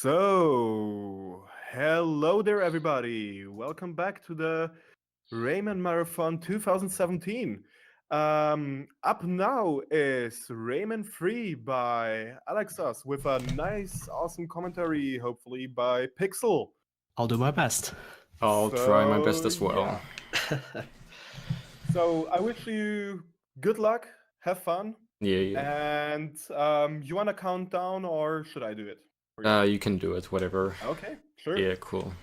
Hello there, everybody. Welcome back to the Rayman Marathon 2017. Up now is Rayman 3 by Alekzoz with a nice, awesome commentary, hopefully, by Pixel. I'll do my best. I'll try my best as well. So I wish you good luck, have fun, Yeah. and you want to count down, or should I do it? You can do it, whatever. Okay, sure. Yeah, cool.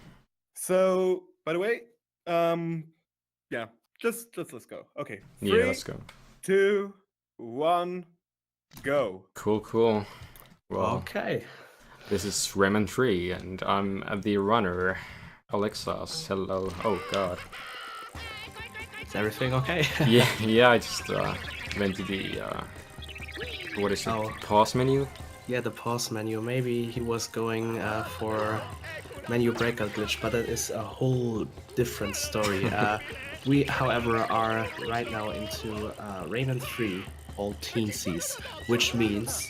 So, by the way, yeah, just let's go. Okay, Yeah, let's go. 2, 1, go. Cool. Well, Okay. this is Rayman 3, and I'm the runner, Alekzoz. Hello. Oh god. Is everything okay? yeah. I just went to the what is it? Oh. Pause menu. Yeah, the pause menu. Maybe he was going for menu breakout glitch, but that is a whole different story. We, however, are right now into Rayman 3, all Teensies, which means,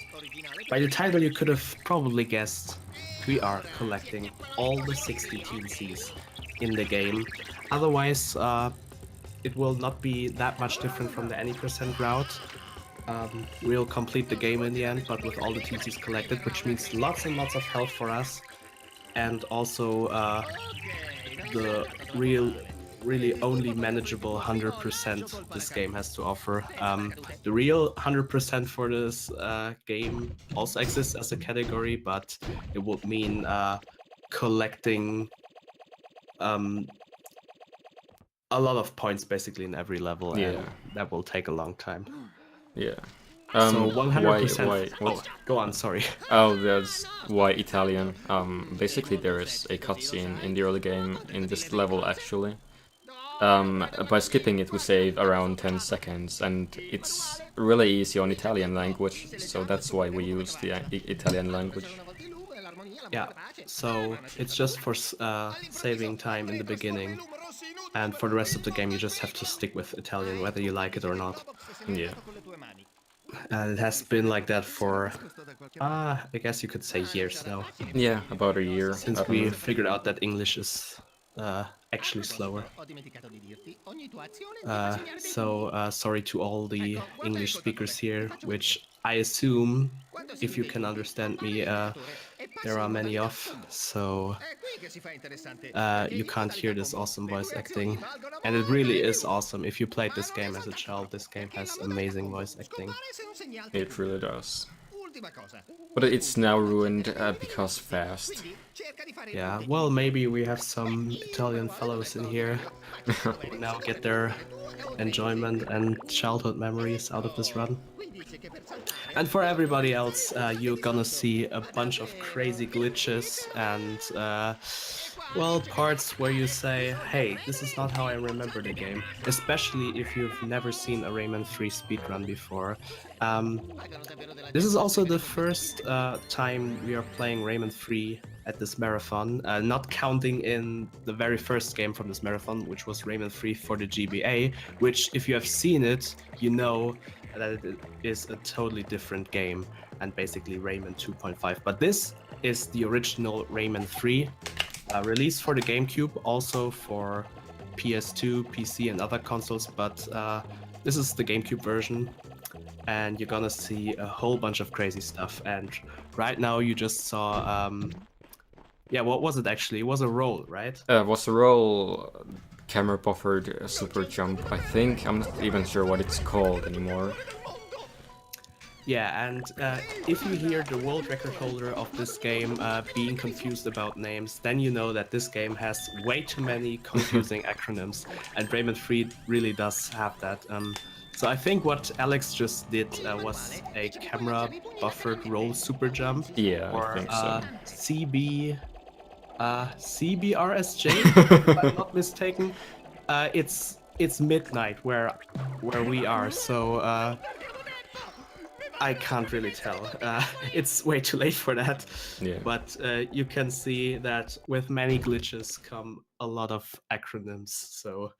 by the title you could have probably guessed, we are collecting all the 60 Teensies in the game. Otherwise, it will not be that much different from the any percent route. We'll complete the game in the end, but with all the Teensies collected, which means lots and lots of health for us, and also the really only manageable 100% this game has to offer. The real 100% for this game also exists as a category, but it would mean collecting a lot of points basically in every level, and that will take a long time. Yeah. So 100%. Why, oh, go on. Sorry. Oh, that's why Italian. Basically, there is a cutscene in the early game in this level actually. By skipping it, we save around 10 seconds, and it's really easy on Italian language, so that's why we use the Italian language. Yeah, so it's just for saving time in the beginning, and for the rest of the game you just have to stick with Italian, whether you like it or not. Yeah. It has been like that for, I guess you could say years now. Yeah, about a year. Since we figured out that English is actually slower. Sorry to all the English speakers here, which I assume, if you can understand me, there are many of, so you can't hear this awesome voice acting. And it really is awesome. If you played this game as a child, this game has amazing voice acting. It really does. But it's now ruined because fast. Yeah, well, maybe we have some Italian fellows in here who now get their enjoyment and childhood memories out of this run. And for everybody else, you're gonna see a bunch of crazy glitches and, well, parts where you say, hey, this is not how I remember the game. Especially if you've never seen a Rayman 3 speedrun before. This is also the first time we are playing Rayman 3 at this marathon, not counting in the very first game from this marathon, which was Rayman 3 for the GBA, which, if you have seen it, you know that it is a totally different game and basically Rayman 2.5. But this is the original Rayman 3, released for the GameCube, also for PS2, PC and other consoles, but this is the GameCube version, and you're gonna see a whole bunch of crazy stuff. And right now you just saw, yeah, what was it actually? It was a roll, right? It was a roll, camera buffered super jump, I think. I'm not even sure what it's called anymore. Yeah, and if you hear the world record holder of this game being confused about names, then you know that this game has way too many confusing acronyms, and Rayman 3 really does have that. So I think what Alex just did was a camera buffered roll super jump. Yeah, or I think so. CBRSJ, if I'm not mistaken. It's midnight where we are, so I can't really tell. It's way too late for that. Yeah. But you can see that with many glitches come a lot of acronyms. So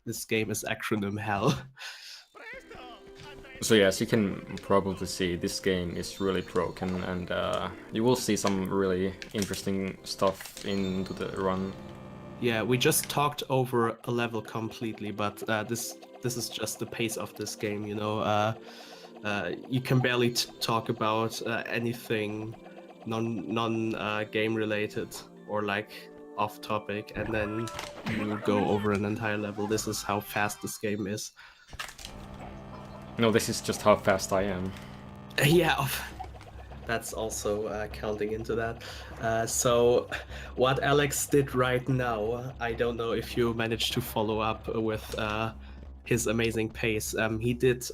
this game is acronym hell. So yeah, as you can probably see, this game is really broken, and you will see some really interesting stuff into the run. Yeah, we just talked over a level completely, but this is just the pace of this game, you know. You can barely talk about anything non game related or like off topic, and then you go over an entire level. This is how fast this game is. No, this is just how fast I am. Yeah, that's also counting into that. So what Alex did right now, I don't know if you managed to follow up with his amazing pace. He did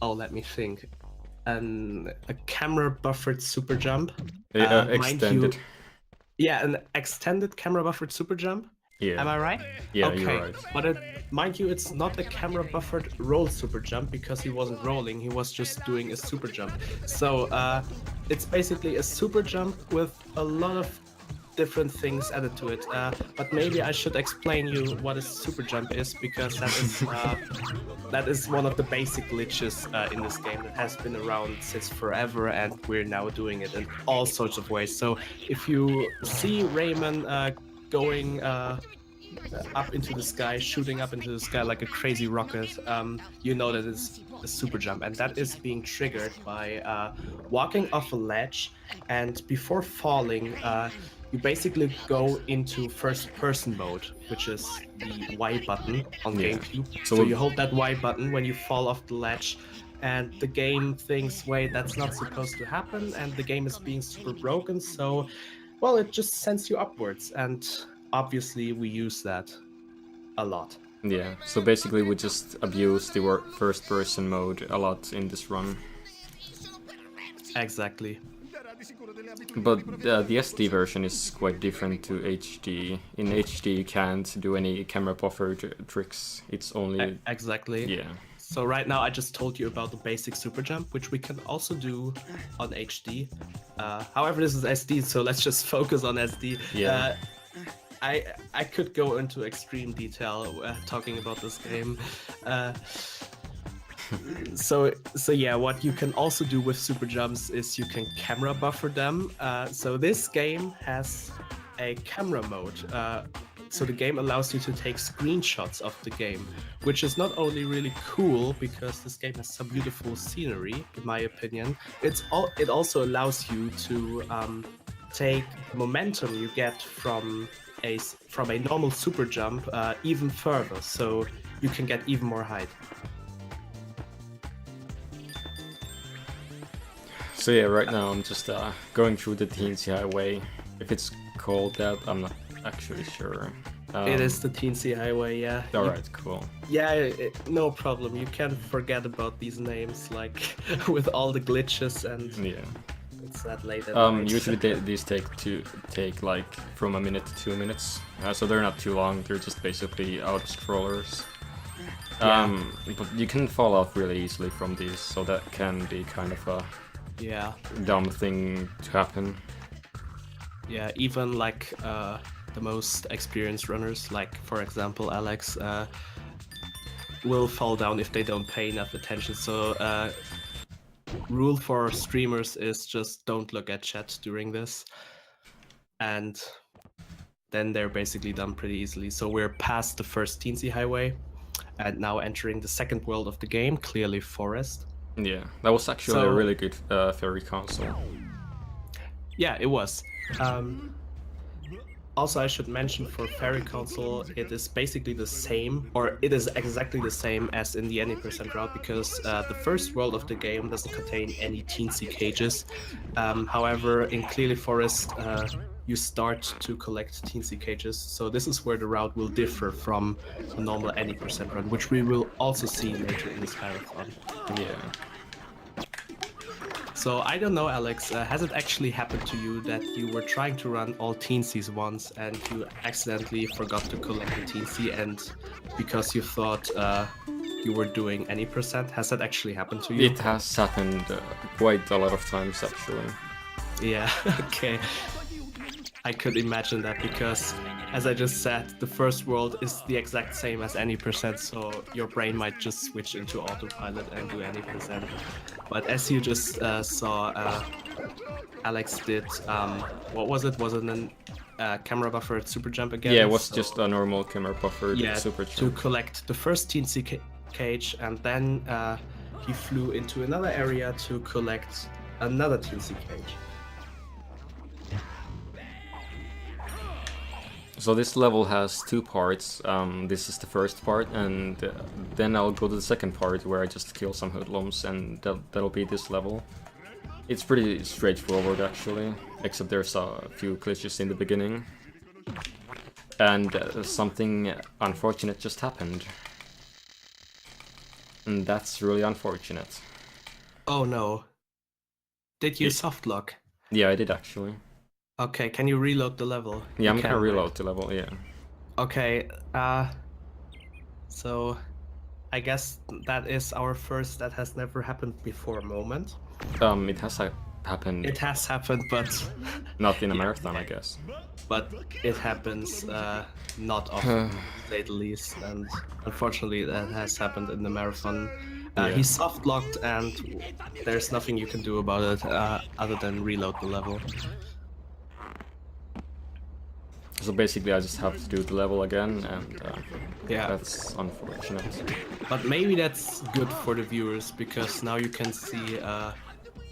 let me think, a camera buffered super jump. Extended. Yeah, an extended camera buffered super jump. Yeah. Am I right? Yeah, okay. you're right. But mind you, it's not a camera buffered roll super jump because he wasn't rolling, he was just doing a super jump. So it's basically a super jump with a lot of different things added to it. But maybe I should explain you what a super jump is, because that is one of the basic glitches in this game that has been around since forever, and we're now doing it in all sorts of ways. So if you see Rayman going up into the sky, shooting up into the sky like a crazy rocket, you know that it's a super jump, and that is being triggered by walking off a ledge, and before falling, you basically go into first-person mode, which is the Y button on GameCube. So you hold that Y button when you fall off the ledge, and the game thinks, wait, that's not supposed to happen, and the game is being super broken, so, well, it just sends you upwards, and obviously we use that a lot. Yeah, so basically we just abuse the first-person mode a lot in this run. Exactly. But the SD version is quite different to HD. In HD you can't do any camera buffer tricks, it's only... Exactly. Yeah. So right now I just told you about the basic super jump, which we can also do on HD. However, this is SD, so let's just focus on SD. Yeah. I could go into extreme detail talking about this game. So yeah, what you can also do with super jumps is you can camera buffer them. So this game has a camera mode. So the game allows you to take screenshots of the game, which is not only really cool because this game has some beautiful scenery, in my opinion. It also allows you to take the momentum you get from a normal super jump even further, so you can get even more height. So yeah, right now I'm just going through the Teensies Highway. If it's called that, I'm not actually sure. It is the Teensies Highway, yeah. Alright, cool. Yeah, no problem. You can't forget about these names, like, with all the glitches and... Yeah. It's that late at night. Usually these take like from a minute to 2 minutes, so they're not too long. They're just basically auto-scrollers. But you can fall off really easily from these, so that can be kind of a dumb thing to happen. Yeah, even like the most experienced runners, like for example Alex, will fall down if they don't pay enough attention. So rule for streamers is just don't look at chat during this, and then they're basically done pretty easily. So we're past the first Teensies Highway and now entering the second world of the game, clearly forest. Yeah, that was actually a really good ferry console. Yeah, it was. Also, I should mention for Fairy Console, it is basically the same, or it is exactly the same as in the any percent route, because the first world of the game doesn't contain any teensy cages. However, in Clearly Forest, you start to collect teensy cages, so this is where the route will differ from the normal any percent run, which we will also see later in this marathon. Yeah. So I don't know, Alex, has it actually happened to you that you were trying to run all Teensies once and you accidentally forgot to collect the Teensy, and because you thought you were doing any percent, has that actually happened to you? It has happened quite a lot of times, actually. Yeah, okay. I could imagine that because, as I just said, the first world is the exact same as any percent, so your brain might just switch into autopilot and do any percent. But as you just saw, Alex did, what was it? Was it a camera buffered super jump again? Yeah, it was just a normal camera buffered super to jump. collect the first teensy cage, and then he flew into another area to collect another teensy cage. So this level has two parts. This is the first part, and then I'll go to the second part where I just kill some hoodlums, and that'll be this level. It's pretty straightforward actually, except there's a few glitches in the beginning. And something unfortunate just happened. And that's really unfortunate. Oh no. Did you softlock? Yeah, I did actually. Okay, can you reload the level? Yeah, I'm You gonna can, reload right? the level, yeah. Okay, so I guess that is our first that has never happened before moment. It has happened. It has happened, but Not in a marathon, I guess. but it happens not often, to say the least, and unfortunately that has happened in the marathon. Yeah. He's soft locked, and there's nothing you can do about it other than reload the level. So basically I just have to do the level again, and Yeah. that's unfortunate. But maybe that's good for the viewers, because now you can see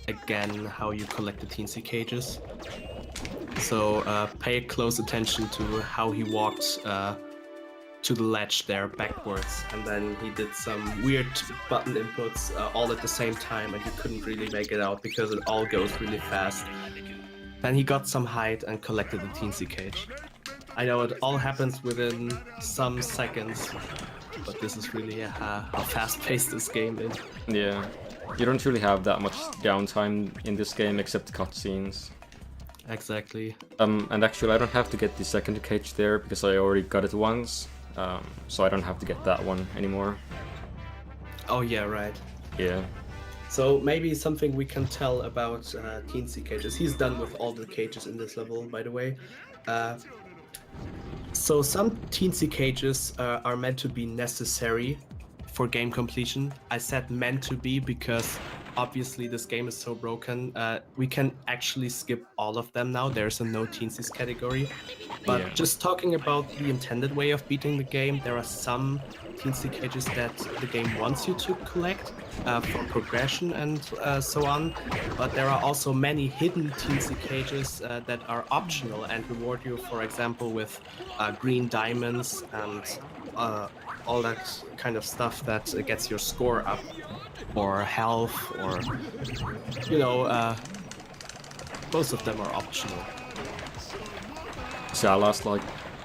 again how you collect the teensy cages. So pay close attention to how he walked to the ledge there backwards, and then he did some weird button inputs all at the same time, and you couldn't really make it out because it all goes really fast. Then he got some height and collected the teensy cage. I know it all happens within some seconds, but this is really how fast-paced this game is. Yeah. You don't really have that much downtime in this game except cutscenes. Exactly. And actually I don't have to get the second cage there because I already got it once. So I don't have to get that one anymore. Oh yeah, right. Yeah. So maybe something we can tell about Teensy cages. He's done with all the cages in this level, by the way. So some Teensy cages are meant to be necessary for game completion. I said meant to be because obviously this game is so broken. We can actually skip all of them now. There's a no Teensies category. But Yeah. just talking about the intended way of beating the game, there are some Teensy cages that the game wants you to collect for progression and so on. But there are also many hidden Teensy cages that are optional and reward you, for example, with green diamonds and all that kind of stuff that gets your score up, or health, or most of them are optional. So I lost like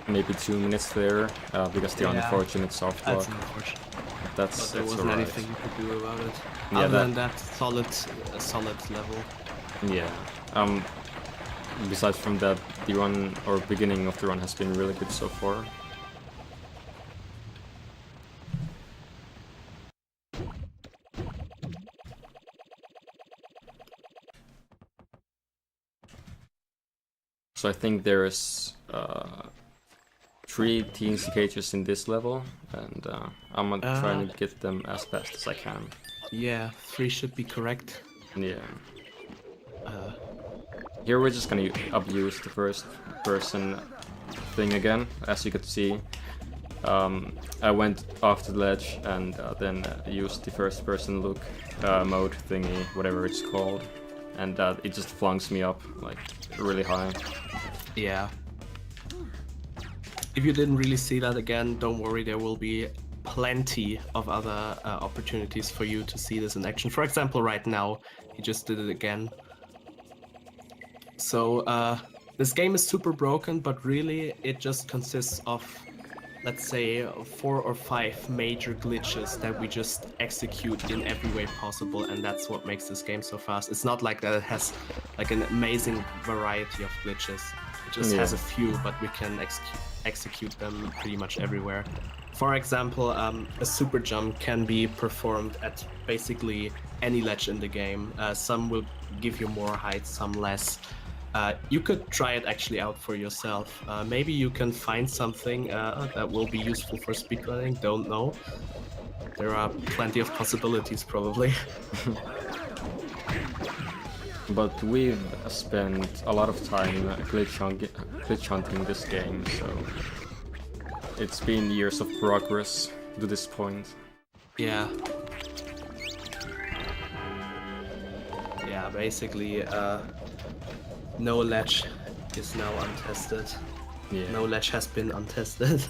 maybe 2 minutes there because the Yeah. unfortunate soft lock. That's unfortunate. But That's there wasn't alright. anything you could do about it. Yeah, Other that- than that, solid level. Yeah. Besides from that, the run or beginning of the run has been really good so far. So I think there's 3 teensy cages in this level, and I'm gonna try to get them as fast as I can. Yeah, 3 should be correct. Yeah. Here we're just gonna abuse the first person thing again. As you could see, I went off the ledge and then used the first person look mode thingy, whatever it's called, and it just flunks me up like really high. Yeah. If you didn't really see that again, don't worry, there will be plenty of other opportunities for you to see this in action. For example, right now, he just did it again. So, this game is super broken, but really it just consists of, let's say, 4 or 5 major glitches that we just execute in every way possible, and that's what makes this game so fast. It's not like that it has like an amazing variety of glitches. It just has a few, but we can execute them pretty much everywhere. For example, a super jump can be performed at basically any ledge in the game. Some will give you more height, some less. you could try it actually out for yourself. Maybe you can find something that will be useful for speedrunning, don't know. There are plenty of possibilities, probably. But we've spent a lot of time glitch hunting this game, so it's been years of progress to this point. Yeah. Yeah, basically, no ledge is now untested. Yeah. No ledge has been untested.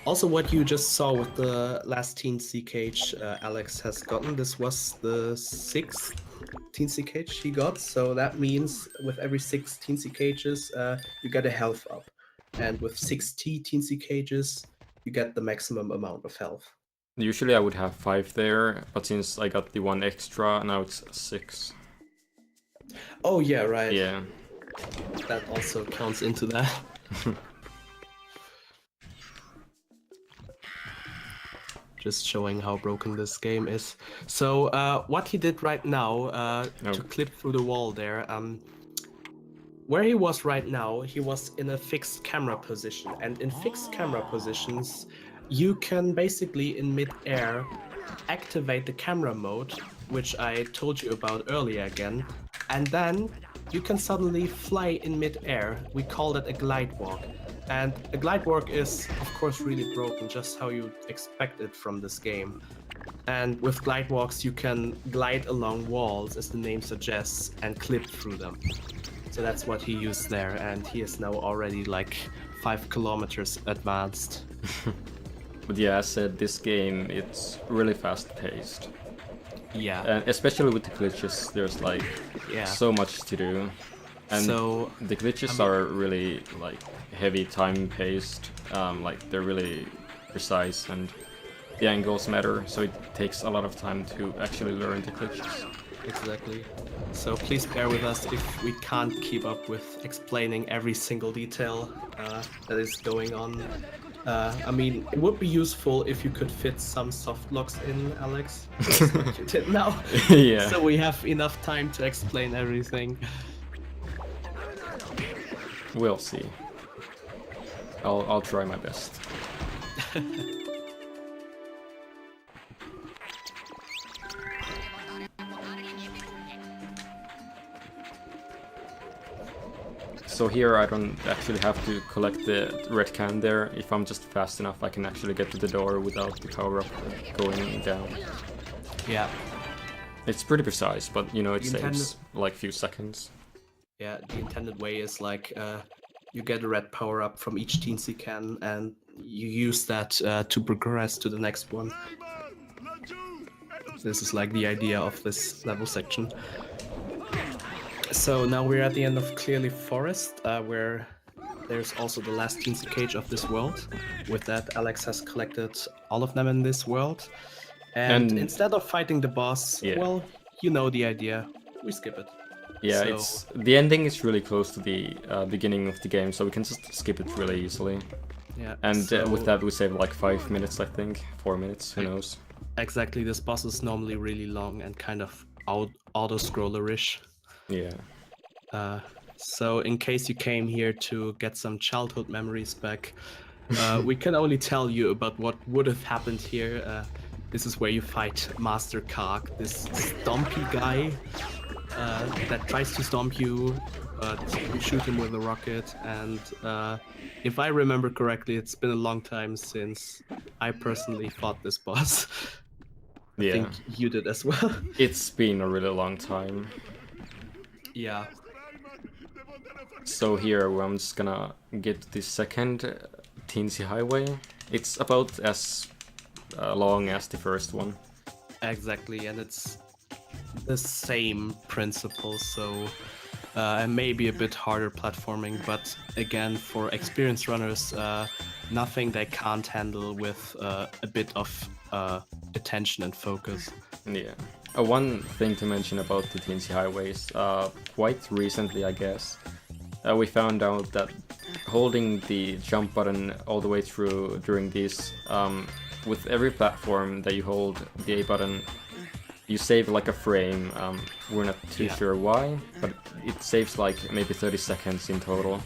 Also, what you just saw with the last Teensy cage Alex has gotten, this was the 6th Teensy cage he got, so that means with every 6 Teensy cages, you get a health up. And with 60 Teensy cages, you get the maximum amount of health. Usually I would have 5 there, but since I got the 1 extra, now it's 6. Oh yeah, right. Yeah. That also counts into that. Just showing how broken this game is. So what he did right now to clip through the wall there, where he was right now, he was in a fixed camera position, and in fixed camera positions you can basically in mid-air activate the camera mode, which I told you about earlier again, and then you can suddenly fly in mid-air. We call that a glide walk. And a glide walk is, of course, really broken, just how you expect it from this game. And with glide walks, you can glide along walls, as the name suggests, and clip through them. So that's what he used there, and he is now already like 5 kilometers advanced. But yeah, as said, this game, it's really fast-paced. Yeah. And especially with the glitches, there's like so much to do. And so, the glitches are really like heavy time-paced, like they're really precise and the angles matter, so it takes a lot of time to actually learn the glitches. Exactly. So please bear with us if we can't keep up with explaining every single detail that is going on. I mean, it would be useful if you could fit some soft locks in, Alex. That's what you did now. Yeah. So we have enough time to explain everything. We'll see. I'll try my best. So here I don't actually have to collect the red can there. If I'm just fast enough, I can actually get to the door without the power-up going down. Yeah. It's pretty precise, but you know, it The saves like a few seconds. Yeah, the intended way is like you get a red power-up from each Teensy can, and you use that to progress to the next one. This is like the idea of this level section. So now we're at the end of Clearly Forest, where there's also the last Teensy cage of this world. With that, Alex has collected all of them in this world. And instead of fighting the boss, well, you know the idea. We skip it. Yeah, So- it's the ending is really close to the beginning of the game, so we can just skip it really easily. Yeah. And so- with that, we save like 5 minutes, I think, 4 minutes. Who knows? Exactly, this boss is normally really long and kind of auto-scroller-ish. Yeah. So in case you came here to get some childhood memories back, we can only tell you about what would have happened here. This is where you fight Master Kark, this stompy guy that tries to stomp you, but you shoot him with a rocket. And if I remember correctly, it's been a long time since I personally fought this boss. I think you did as well. It's been a really long time. Yeah. So here I'm just gonna get the second Teensy Highway. It's about as long as the first one. Exactly, and it's the same principle, so maybe a bit harder platforming, but again, for experienced runners, nothing they can't handle with a bit of attention and focus. Yeah. One thing to mention about the Teensy Highways, quite recently I guess, we found out that holding the jump button all the way through during these, with every platform that you hold the A button, you save like a frame. We're not too Yeah. sure why, but it saves like maybe 30 seconds in total.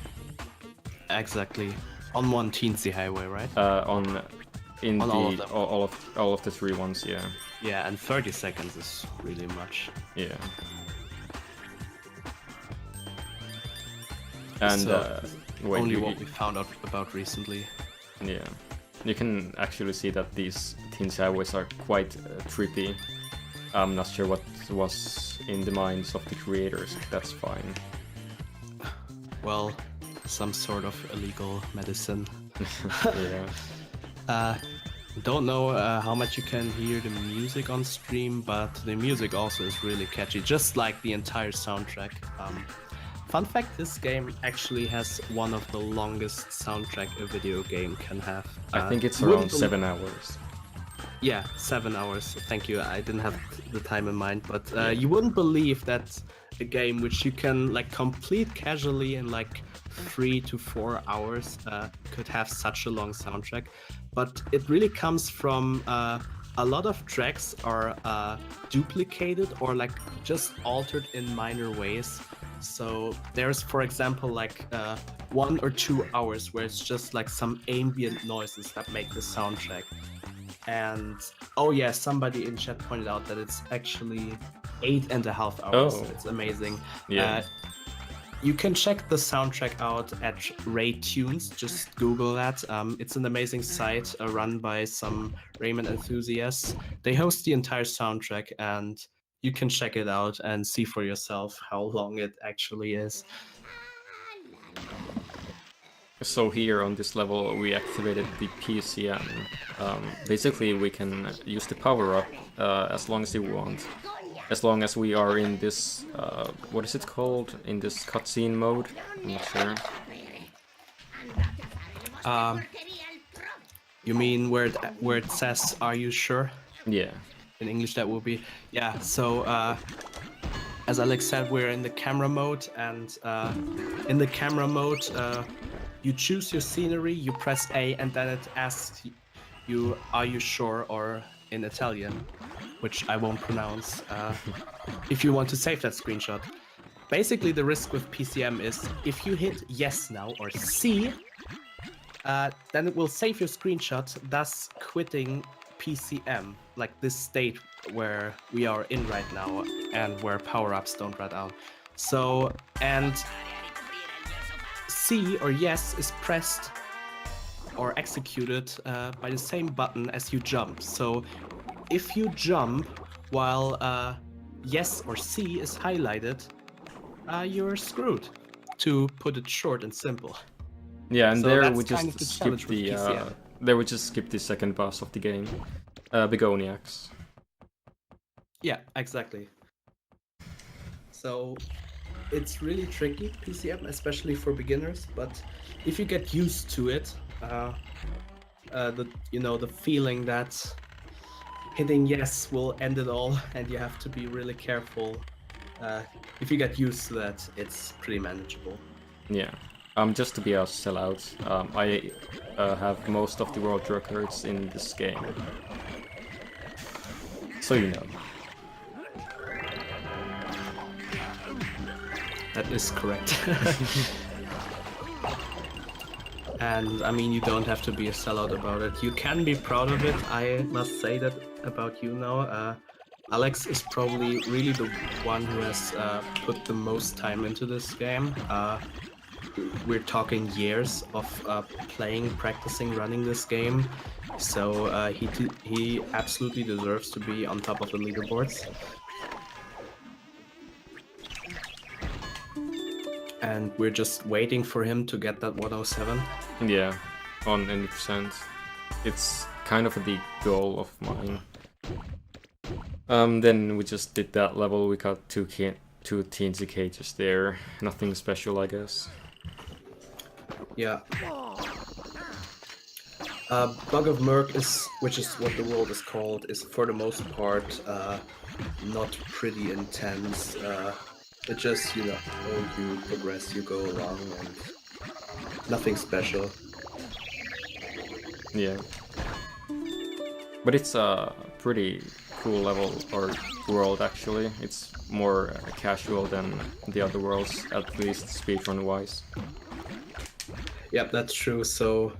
Exactly. On one teensy highway, right? In On the all of them. all of the 3 ones, yeah. Yeah, and 30 seconds is really much. Yeah. And So, wait, only what we found out about recently. yeah, you can actually see that these Teensy highways are quite trippy. I'm not sure what was in the minds of the creators. That's fine. Well, some sort of illegal medicine. Yeah. Don't know how much you can hear the music on stream, but the music also is really catchy, just like the entire soundtrack. Fun fact, this game actually has one of the longest soundtrack a video game can have. I think it's you around wouldn't 7 hours. Yeah, 7 hours. Thank you. I didn't have the time in mind, but you wouldn't believe that a game which you can like complete casually in like 3 to 4 hours could have such a long soundtrack. But it really comes from a lot of tracks are duplicated or like just altered in minor ways. So there's, for example, like 1 or 2 hours where it's just like some ambient noises that make the soundtrack. And oh yeah, somebody in chat pointed out that it's actually 8.5 hours. Oh. It's amazing. Yeah. You can check the soundtrack out at RayTunes. Just Google that. It's an amazing site run by some Rayman enthusiasts. They host the entire soundtrack, and you can check it out and see for yourself how long it actually is. So here on this level we activated the PCM. Basically we can use the power-up as long as you want. As long as we are in this, what is it called? In this cutscene mode? I'm not sure. You mean where it says, "Are you sure?" Yeah. In English that will be, yeah. So as Alex said, we're in the camera mode, and in the camera mode, you choose your scenery, you press A, and then it asks you, "Are you sure?" or in Italian, which I won't pronounce, if you want to save that screenshot. Basically, the risk with PCM is if you hit yes now or C, then it will save your screenshot, thus quitting PCM, like this state where we are in right now and where power-ups don't run out. So, and C or yes is pressed or executed by the same button as you jump. So if you jump while yes or C is highlighted, you're screwed, to put it short and simple. Yeah, and So there that's we kind just of the skip challenge with the PCM. there we just skip the second boss of the game, Begoniacs. Yeah, exactly. So it's really tricky, PCM, especially for beginners, but if you get used to it, the feeling that hitting yes will end it all, and you have to be really careful. If you get used to that, it's pretty manageable. Yeah. Just to be a sellout, I have most of the world records in this game. So you know. That is correct. And I mean, you don't have to be a sellout about it. You can be proud of it. I must say that about you now. Alex is probably really the one who has put the most time into this game. We're talking years of playing, practicing, running this game. So he absolutely deserves to be on top of the leaderboards. And we're just waiting for him to get that 107. Yeah, on any percent. It's kind of a big goal of mine. Then we just did that level. We got two teensy cages there. Nothing special, I guess. Yeah. Bug of Merc which is what the world is called, is for the most part not pretty intense. It just, you progress, you go along, and nothing special. Yeah. But it's pretty cool level or world actually. It's more casual than the other worlds, at least speedrun wise. Yep, that's true. So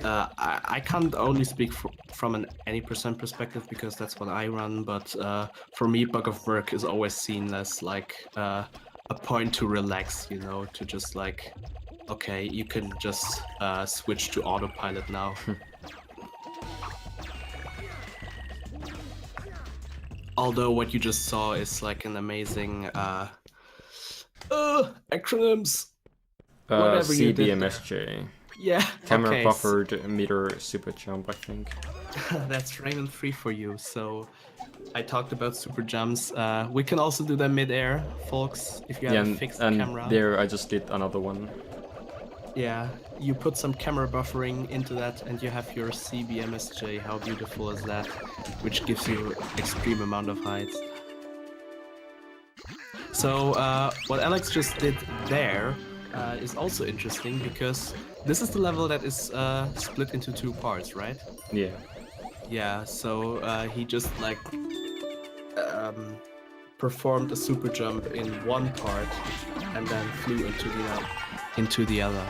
I can't only speak from an any percent perspective because that's what I run, but for me, Bug of Merc is always seen as like a point to relax, you know, to just like, okay, you can just switch to autopilot now. Although what you just saw is like an amazing acronyms. Whatever you did there. CBMSJ. Yeah. Camera okay, buffered meter super jump, I think. That's Rayman 3 for you. So I talked about super jumps. We can also do them mid-air, folks, if you have a fixed camera. And there I just did another one. Yeah, you put some camera buffering into that and you have your CBMSJ. How beautiful is that? Which gives you extreme amount of heights. So what Alex just did there is also interesting because this is the level that is split into 2 parts, right? Yeah. Yeah, so he just like performed a super jump in one part and then flew into the other.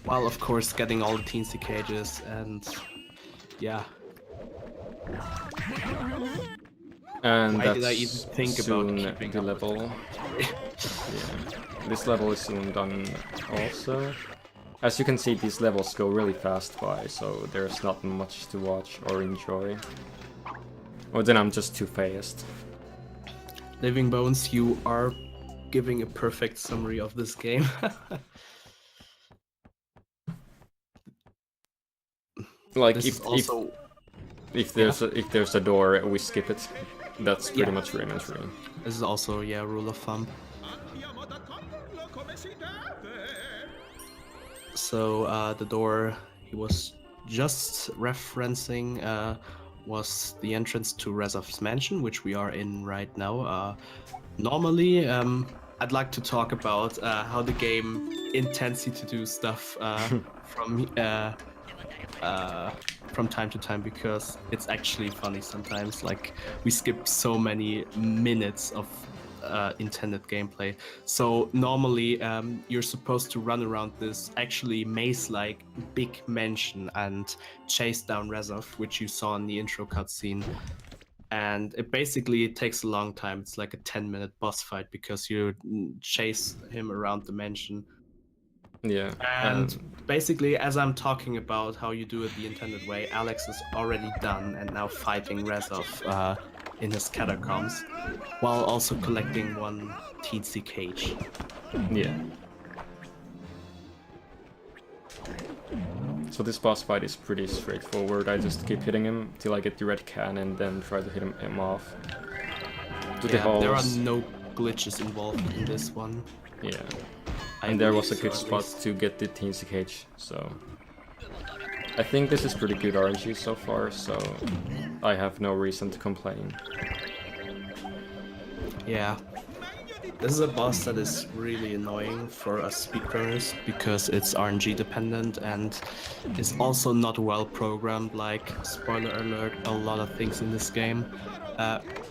While of course getting all the teensy cages and yeah. And Why that's did I even think about soon keeping the up with level. Yeah. This level is soon done also. As you can see, these levels go really fast by, so there's not much to watch or enjoy. Or then I'm just too fast. Living Bones, you are giving a perfect summary of this game. Like This if there's a door, we skip it. That's pretty much Rayman 3. This is also rule of thumb. So the door he was just referencing was the entrance to Rezov's mansion, which we are in right now. Normally, I'd like to talk about how the game intends you to do stuff from time to time, because it's actually funny sometimes. Like, we skip so many minutes of intended gameplay. So normally you're supposed to run around this actually maze-like big mansion and chase down Rezov, which you saw in the intro cutscene. And it basically takes a long time. It's like a 10-minute boss fight because you chase him around the mansion. Yeah. And basically, as I'm talking about how you do it the intended way, Alex is already done and now fighting Rezov in his catacombs, while also collecting one teensy cage. Yeah. So this boss fight is pretty straightforward. I just keep hitting him till I get the red can and then try to hit him off. There are no glitches involved in this one. Yeah. And there was a good spot to get the teensy cage, so I think this is pretty good RNG so far, so I have no reason to complain. Yeah. This is a boss that is really annoying for us speedrunners because it's RNG dependent and is also not well programmed, like, spoiler alert, a lot of things in this game.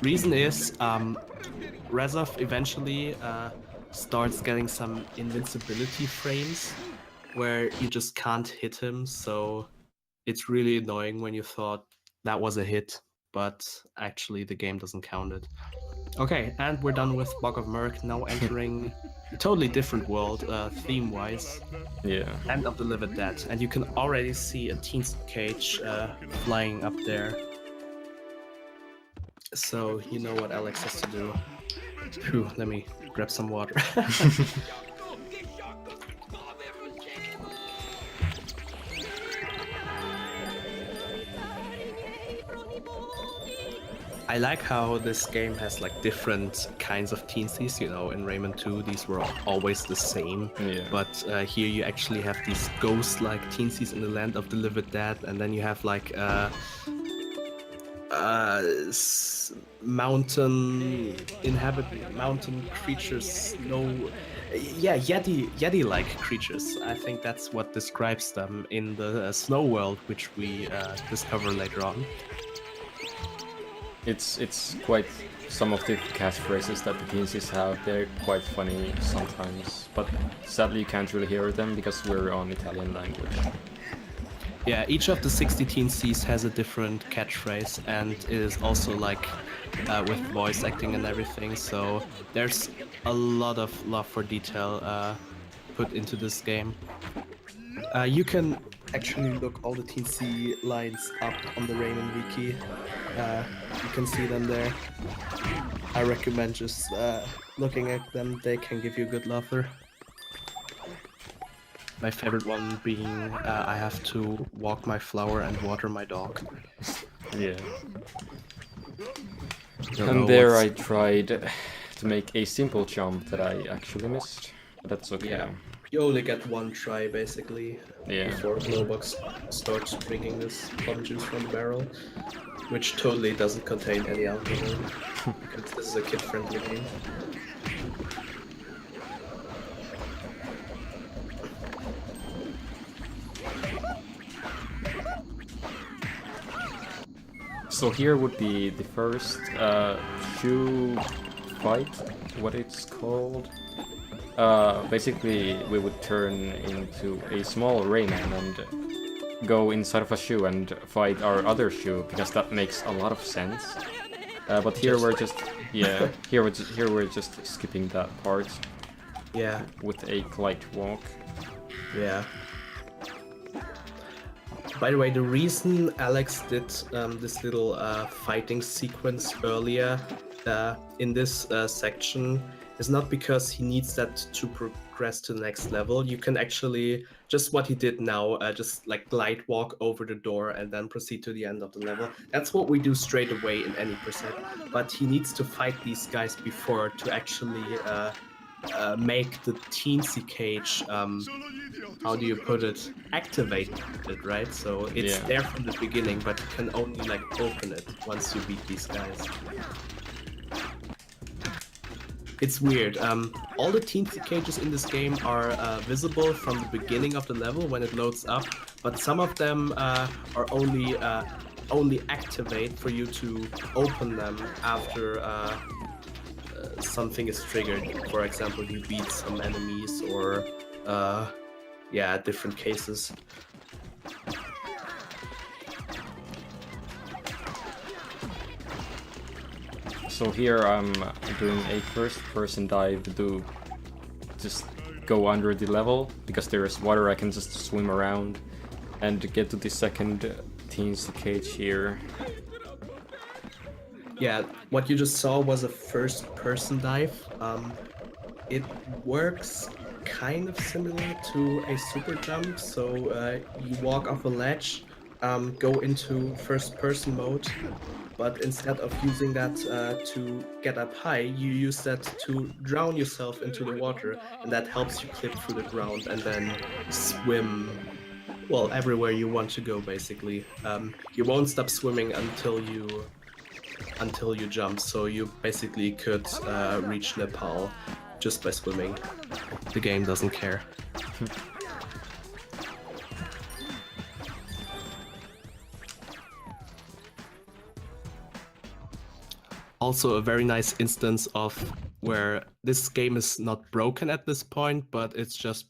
Reason is, Rezov eventually starts getting some invincibility frames where you just can't hit him, so it's really annoying when you thought that was a hit, but actually the game doesn't count it. Okay, and we're done with Bog of Merc, now entering a totally different world, theme-wise. Yeah. End of the Living Dead, and you can already see a teensy cage flying up there. So you know what Alex has to do. Phew, let me grab some water. I like how this game has like different kinds of teensies, you know. In Rayman 2 these were always the same, but here you actually have these ghost-like teensies in the land of the living dead, and then you have like mountain mountain creatures, Yeti-like creatures. I think that's what describes them in the snow world, which we discover later on. It's quite some of the catchphrases that the Teensies have. They're quite funny sometimes, but sadly you can't really hear them because we're on Italian language. Yeah, each of the 60 Teensies has a different catchphrase, and it is also like with voice acting and everything. So there's a lot of love for detail put into this game. You can actually look all the Teensy lines up on the Rayman wiki. You can see them there. I recommend just looking at them. They can give you a good laughter. My favorite one being I have to walk my flower and water my dog. Yeah. And there I tried to make a simple jump that I actually missed. But that's okay. Yeah. You only get one try basically before Glowbox starts drinking this plum juice from the barrel, which totally doesn't contain any alcohol because this is a kid-friendly game. So here would be the first shoe fight, what it's called. Basically, we would turn into a small Rayman and go inside of a shoe and fight our other shoe, because that makes a lot of sense. But here we're just here we're just skipping that part. Yeah. With a glide walk. Yeah. By the way, the reason Alex did this little fighting sequence earlier in this section is not because he needs that to progress to the next level. You can actually, just what he did now, just like glide walk over the door and then proceed to the end of the level. That's what we do straight away in any percent. But he needs to fight these guys before to actually make the Teensy cage, how do you put it, activate it, right? So it's there from the beginning, but you can only like open it once you beat these guys. It's weird. All the Teensy cages in this game are visible from the beginning of the level when it loads up, but some of them are only activate for you to open them after something is triggered. For example, you beat some enemies or different cases. So here I'm doing a first-person dive to just go under the level, because there is water. I can just swim around and get to the second Teensy cage here. Yeah, what you just saw was a first-person dive. It works kind of similar to a super jump. So you walk off a ledge, go into first-person mode, but instead of using that to get up high, you use that to drown yourself into the water, and that helps you clip through the ground and then swim, well, everywhere you want to go, basically. You won't stop swimming until you jump, so you basically could reach Nepal just by swimming. The game doesn't care. Also a very nice instance of where this game is not broken at this point, but it's just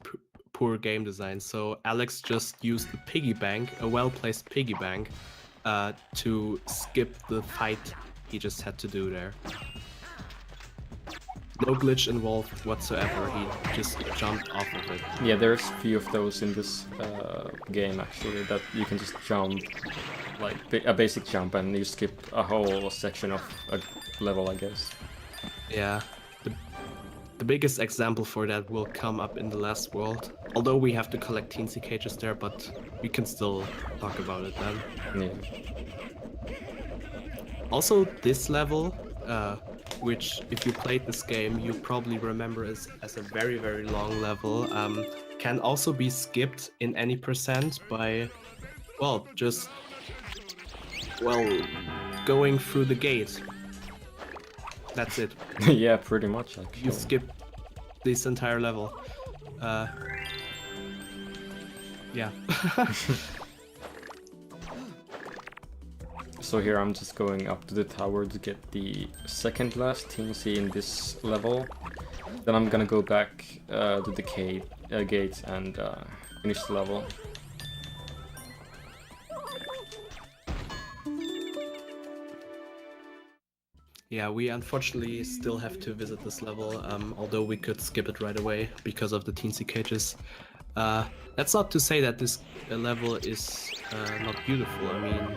poor game design. So Alex just used a piggy bank, a well-placed piggy bank, to skip the fight he just had to do there. No glitch involved whatsoever, he just jumped off of it. Yeah, there's a few of those in this game actually, that you can just jump, like a basic jump, and you skip a whole section of a level, I guess. Yeah, the biggest example for that will come up in the last world. Although we have to collect Teensy cages there, but we can still talk about it then. Yeah. Also, this level, which if you played this game, you probably remember as a very, very long level, can also be skipped in any percent by, well, just, well, going through the gate. That's it. Yeah, pretty much. Actually. You skip this entire level. Yeah. So here I'm just going up to the tower to get the second last Teensy in this level. Then I'm gonna go back to the gate and finish the level. Yeah, we unfortunately still have to visit this level, although we could skip it right away because of the teensy cages. That's not to say that this level is not beautiful. I mean,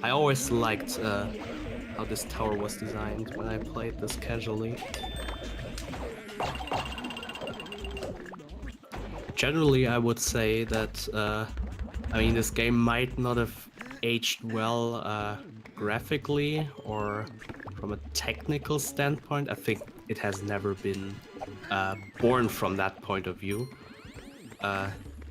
I always liked how this tower was designed when I played this casually. Generally, I would say that, I mean, this game might not have aged well graphically or from a technical standpoint. I think it has never been born from that point of view.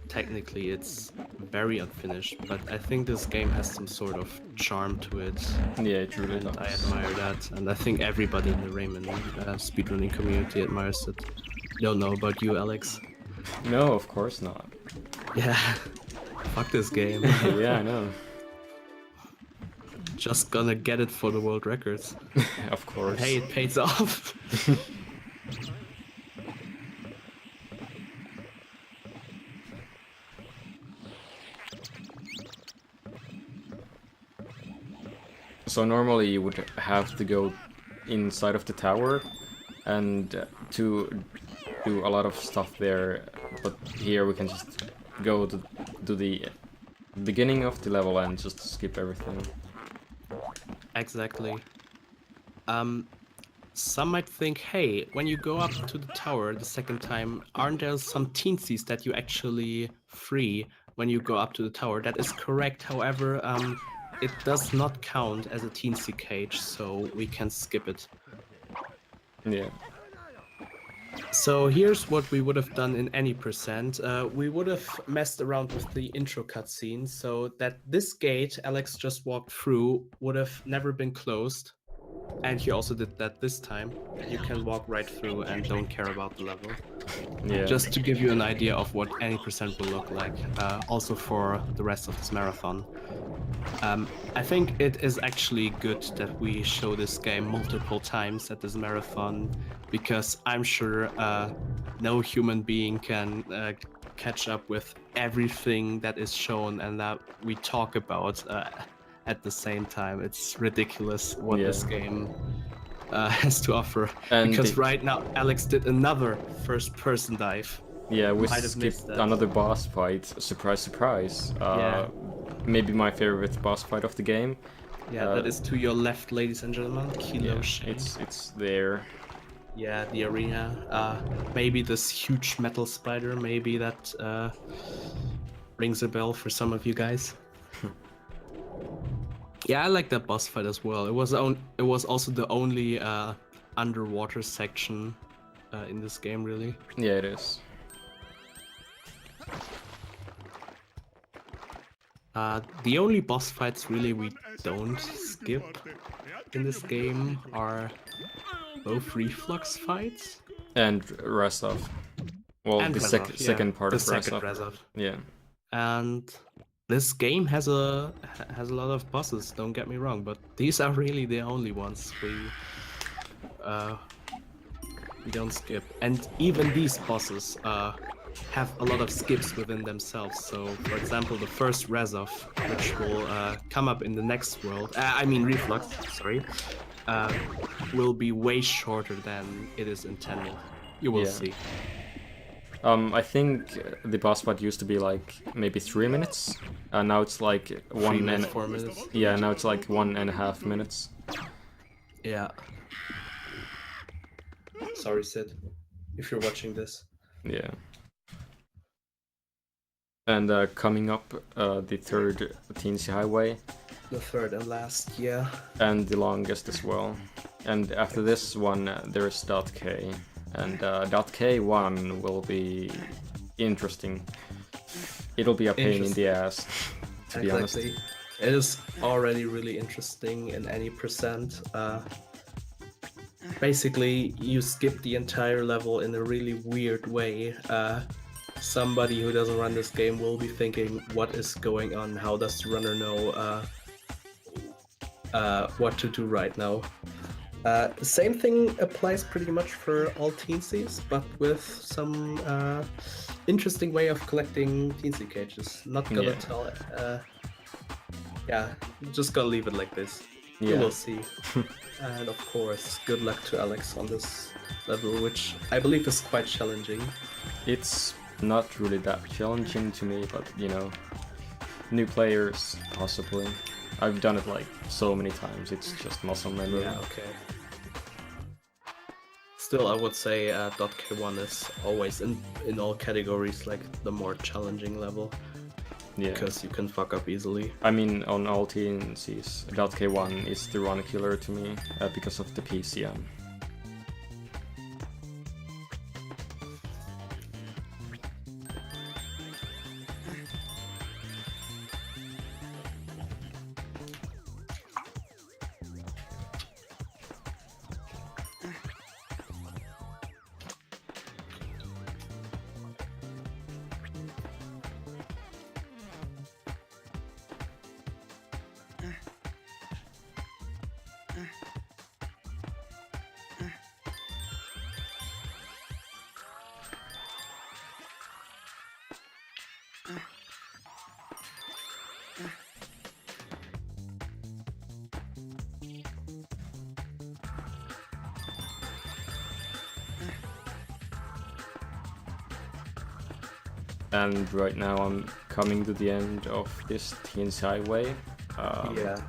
Technically, it's very unfinished, but I think this game has some sort of charm to it. Yeah, it really does. I admire that, and I think everybody in the Rayman speedrunning community admires it. Don't know about you, Alex? No, of course not. Yeah, fuck this game. Yeah, I know. Just gonna get it for the world records. Of course. Hey, it pays off. So normally you would have to go inside of the tower and to do a lot of stuff there, but here we can just go to the beginning of the level and just skip everything. Exactly. Some might think, hey, when you go up to the tower the second time, aren't there some teensies that you actually free when you go up to the tower? That is correct, however, it does not count as a teensy cage, so we can skip it. Yeah. So here's what we would have done in any percent. We would have messed around with the intro cutscene so that this gate Alex just walked through would have never been closed. And he also did that this time. You can walk right through and don't care about the level. Yeah. Just to give you an idea of what any percent will look like, also for the rest of this marathon. I think it is actually good that we show this game multiple times at this marathon, because I'm sure no human being can catch up with everything that is shown and that we talk about at the same time. It's ridiculous what this game has to offer. And because right now Alex did another first-person dive. Yeah, we skipped another boss fight. Surprise, surprise. Yeah. Maybe my favorite boss fight of the game. Yeah, that is to your left, ladies and gentlemen. Kilo Shane. It's there. Yeah, the arena. Maybe this huge metal spider. Maybe that rings a bell for some of you guys. Yeah, I like that boss fight as well. It was also the only underwater section in this game, really. Yeah, it is. The only boss fights really we don't skip in this game are both reflux fights and Razov. Well, and the second part the of second Razov. Yeah. And this game has a lot of bosses, don't get me wrong, but these are really the only ones we don't skip. And even these bosses have a lot of skips within themselves. So, for example, the first Razov, which will come up in the next world, Reflux, sorry, will be way shorter than it is intended. You will see. I think the boss fight used to be like maybe 3 minutes. Now it's like 4 minutes. Yeah, now it's like 1.5 minutes. Yeah. Sorry, Sid, if you're watching this. Yeah. And coming up the third Teensy Highway. The third and last, yeah. And the longest as well. And after this one, there's .K. And .K1 will be interesting. It'll be a pain in the ass, to be honest. It is already really interesting in any percent. Basically, you skip the entire level in a really weird way. Somebody who doesn't run this game will be thinking, what is going on? How does the runner know what to do right now? Same thing applies pretty much for all Teensies, but with some interesting way of collecting Teensy cages. Not gonna tell it. Yeah, just gonna leave it like this. You will see. And of course, good luck to Alex on this level, which I believe is quite challenging. It's not really that challenging to me, but you know, new players possibly. I've done it like so many times, it's just muscle memory. Yeah, okay. Still, I would say .k1 is always in all categories like the more challenging level. Yeah. Because you can fuck up easily. I mean, on all Teensies, .k1 is the run killer to me because of the PCM. And right now I'm coming to the end of this Teens Highway. Yeah.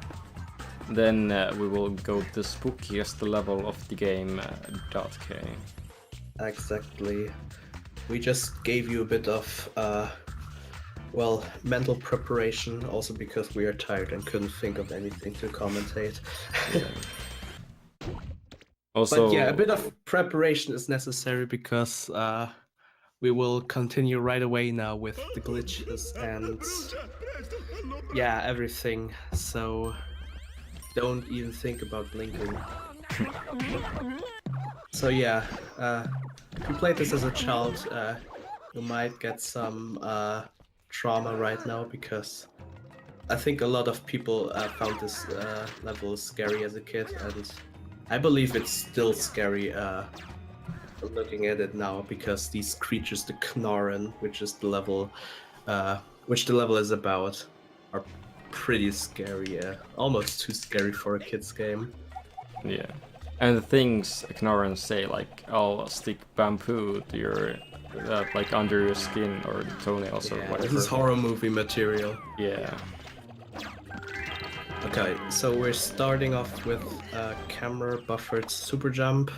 Then we will go to the spookiest level of the game, .k. Exactly. We just gave you a bit of, well, mental preparation, also because we are tired and couldn't think of anything to commentate. Yeah. Also, but yeah, a bit of preparation is necessary because we will continue right away now with the glitches and yeah, everything. So don't even think about blinking. So yeah, if you played this as a child, you might get some trauma right now because I think a lot of people found this level scary as a kid, and I believe it's still scary looking at it now because these creatures, the Knorren, which is the level, which the level is about, are pretty scary. Almost too scary for a kid's game. yeah. And the things Knorren say, like, I'll stick bamboo to your, like, under your skin or toenails or whatever. This is horror movie material. Yeah. Okay, so we're starting off with camera buffered super jump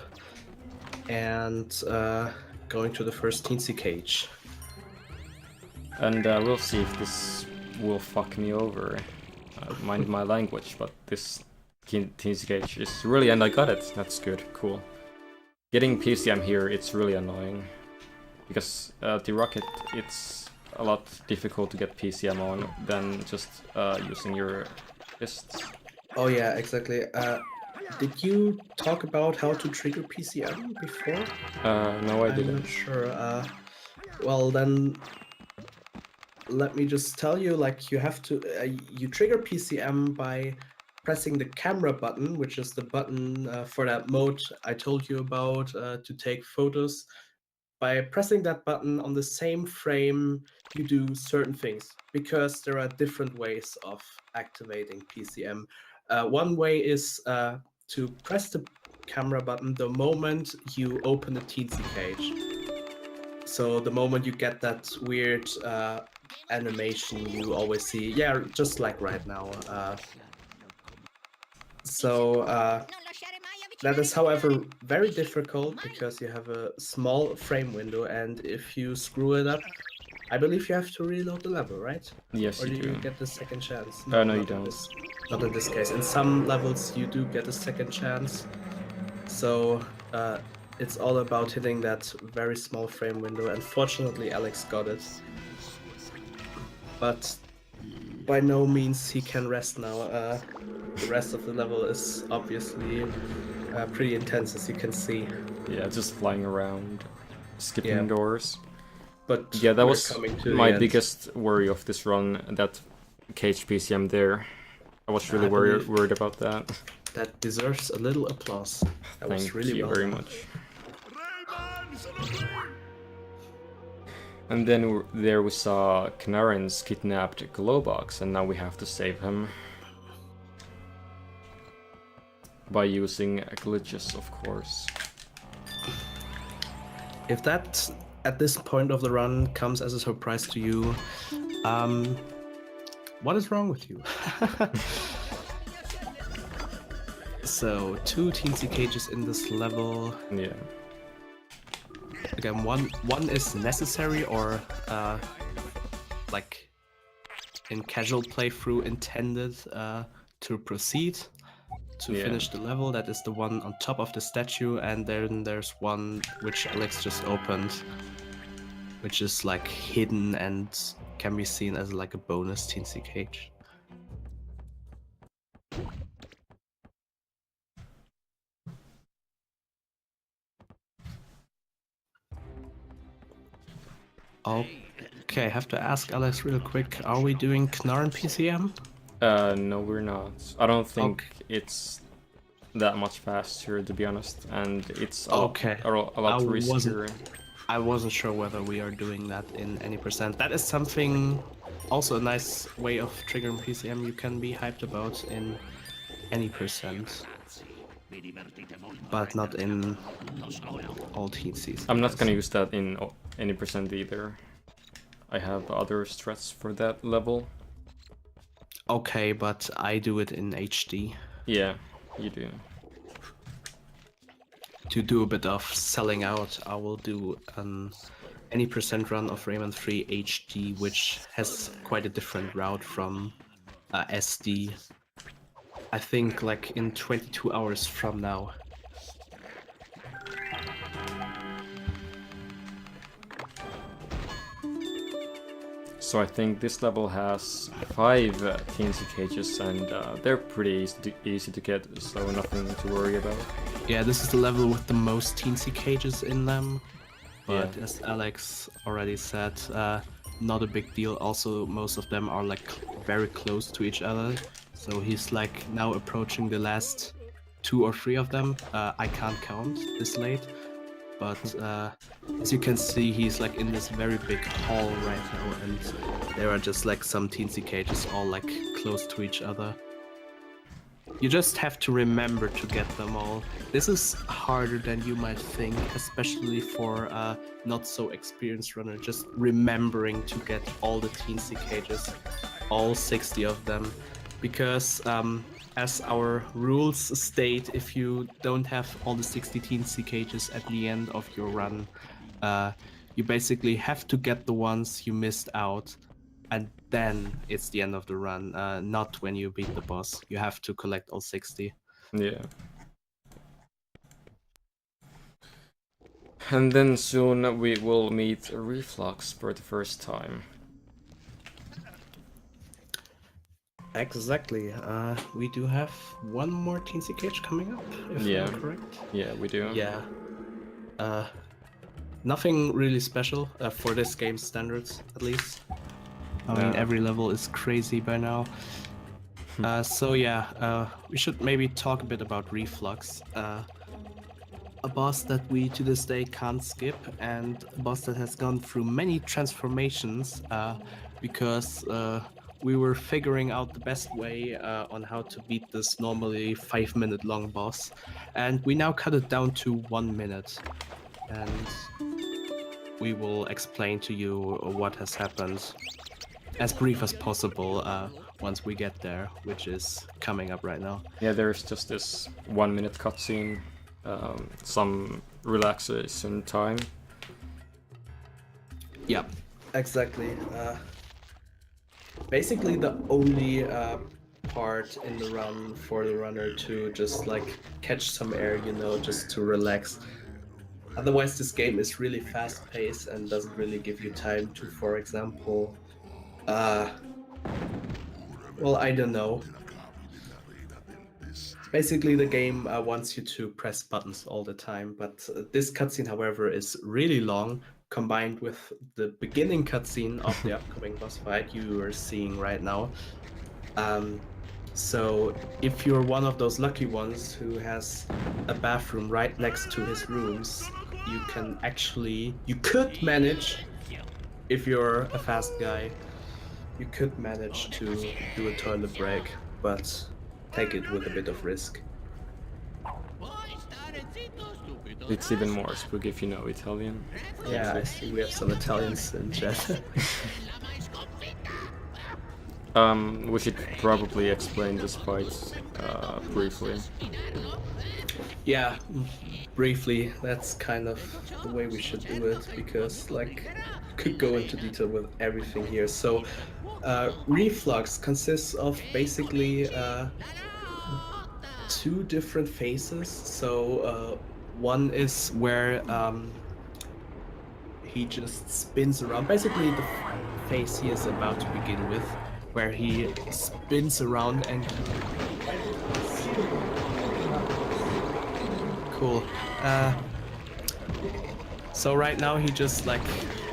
and going to the first teensy cage. And we'll see if this will fuck me over. Mind my language, but this teensy cage is really, and I got it. That's good, cool. Getting PCM here, it's really annoying. Because the rocket, it's a lot difficult to get PCM on than just using your fists. Oh yeah, exactly. Did you talk about how to trigger PCM before? No, I didn't. I'm not sure. Well then, let me just tell you, like, you have to, you trigger PCM by pressing the camera button, which is the button for that mode I told you about to take photos. By pressing that button on the same frame, you do certain things, because there are different ways of activating PCM. One way is to press the camera button the moment you open the teensy cage. So the moment you get that weird animation you always see, yeah, just like right now. That is, however, very difficult because you have a small frame window, and if you screw it up, I believe you have to reload the level, right? Yes, or you do you do. get the second chance? No, you don't. Not in this case. In some levels, you do get a second chance. So it's all about hitting that very small frame window. Unfortunately, Alex got it. But by no means he can rest now. The rest of the level is obviously pretty intense, as you can see. Yeah, just flying around, skipping Yeah. doors. But Yeah, that we're was coming to my the end. biggest worry of this run, that cage PCM there. I was really I believe- worried about that. That deserves a little applause. That was Thank really you well very done. much. And then there we saw Knaren's kidnapped Glowbox, and now we have to save him. By using glitches, of course. If that, at this point of the run, comes as a surprise to you, what is wrong with you? So, 2 teensy cages in this level. Yeah. Again, one is necessary, or like in casual playthrough intended to proceed to finish the level. That is the one on top of the statue, and then there's one which Alex just opened, which is like hidden and can be seen as like a bonus teensy cage. Okay, I have to ask Alex real quick, are we doing Knarn PCM? No, we're not. I don't think it's that much faster, to be honest, and it's a lot riskier. I wasn't sure whether we are doing that in any percent. That is something, also a nice way of triggering PCM you can be hyped about in any percent, but not in all Teensies. I'm not gonna use that in any percent either. I have other strats for that level. Okay, but I do it in HD. Yeah, you do. To do a bit of selling out, I will do an any percent run of Rayman 3 HD, which has quite a different route from SD. I think like in 22 hours from now. So I think this level has 5 teensy cages, and they're pretty easy to get, so nothing to worry about. Yeah, this is the level with the most teensy cages in them. But Yeah. as Alex already said, not a big deal. Also, most of them are like very close to each other. So he's like now approaching the last 2 or 3 of them. I can't count this late. But as you can see, he's like in this very big hall right now, and there are just like some teensy cages all like close to each other. You just have to remember to get them all. This is harder than you might think, especially for a not so experienced runner. Just remembering to get all the teensy cages, all 60 of them, because as our rules state, if you don't have all the 60 teensy cages at the end of your run, you basically have to get the ones you missed out, and then it's the end of the run, not when you beat the boss. You have to collect all 60. Yeah. And then soon we will meet Reflux for the first time. Exactly. We do have one more teensy cage coming up, if I'm correct. Yeah, we do. Yeah. Nothing really special for this game's standards, at least. I mean, every level is crazy by now. So yeah, we should maybe talk a bit about Reflux. A boss that we to this day can't skip, and a boss that has gone through many transformations because we were figuring out the best way on how to beat this normally 5-minute long boss, and we now cut it down to 1 minute. And we will explain to you what has happened as brief as possible once we get there, which is coming up right now. Yeah, there's just this 1 minute cutscene, some relaxation time. Yeah, exactly. Basically the only part in the run for the runner to just like catch some air, you know, just to relax. Otherwise this game is really fast paced and doesn't really give you time to, for example, Well, I don't know. Basically, the game wants you to press buttons all the time, but this cutscene, however, is really long, combined with the beginning cutscene of the upcoming boss fight you are seeing right now. So if you're one of those lucky ones who has a bathroom right next to his rooms, you could manage, if you're a fast guy, you could manage to do a toilet break, but take it with a bit of risk. It's even more spooky if you know Italian. Yeah, I see we have some Italians in chat. We should probably explain this fight briefly. Yeah, briefly, that's kind of the way we should do it, because like could go into detail with everything here. So Reflux consists of basically two different phases. So one is where he just spins around, basically the phase he is about to begin with, where he spins around and cool. So right now he just like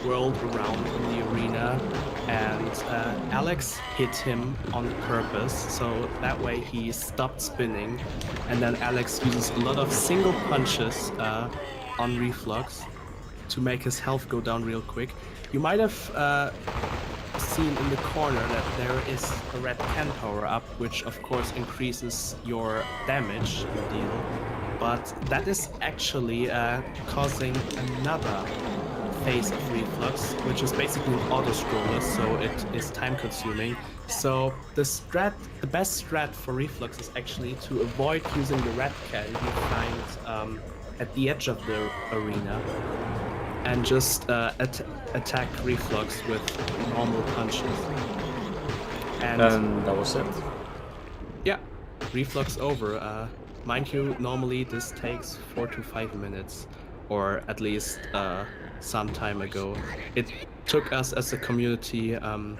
whirled around in the arena, and Alex hit him on purpose, so that way he stopped spinning, and then Alex uses a lot of single punches on Reflux to make his health go down real quick. You might have seen in the corner that there is a red can power up, which of course increases your damage you deal, but that is actually causing another phase of Reflux, which is basically an auto-scroller, so it is time-consuming. So the best strat for Reflux is actually to avoid using the red can you find at the edge of the arena, and just attack Reflux with normal punches. And that was it. Yeah, Reflux over. Mind you, normally this takes 4 to 5 minutes, or at least some time ago. It took us as a community a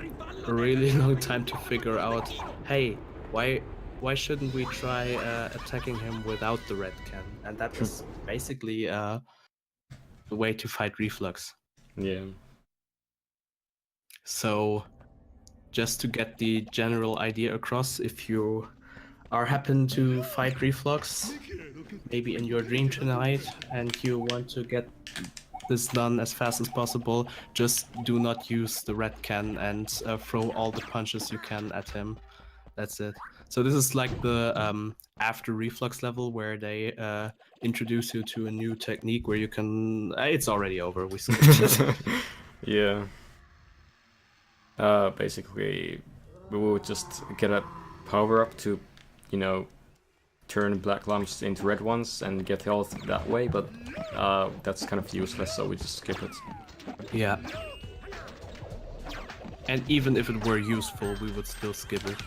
really long time to figure out, hey, why shouldn't we try attacking him without the red can? And that is basically the way to fight Reflux. Yeah. So just to get the general idea across, if you are happen to fight Reflux, maybe in your dream tonight, and you want to get this done as fast as possible, just do not use the red can and throw all the punches you can at him. That's it. So this is like the after Reflux level, where they introduce you to a new technique where you can... it's already over, we skipped it. Yeah. Basically, we would just get a power-up to, you know, turn black lumps into red ones and get health that way, but that's kind of useless, so we just skip it. Yeah. And even if it were useful, we would still skip it.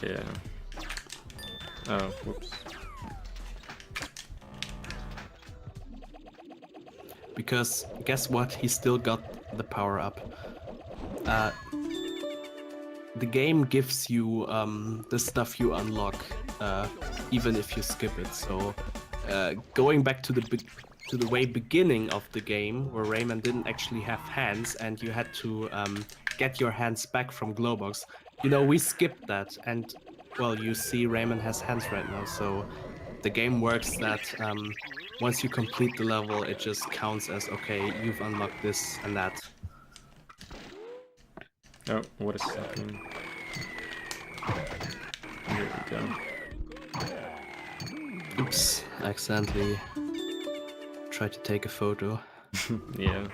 Yeah. Oh, whoops. Because guess what? He still got the power up. The game gives you the stuff you unlock, even if you skip it. So going back to the way beginning of the game, where Rayman didn't actually have hands and you had to get your hands back from Globox, you know, we skipped that, and well, you see Rayman has hands right now, so the game works that once you complete the level, it just counts as, okay, you've unlocked this and that. Oh, what is happening? Here we go. Oops, accidentally tried to take a photo. Yeah.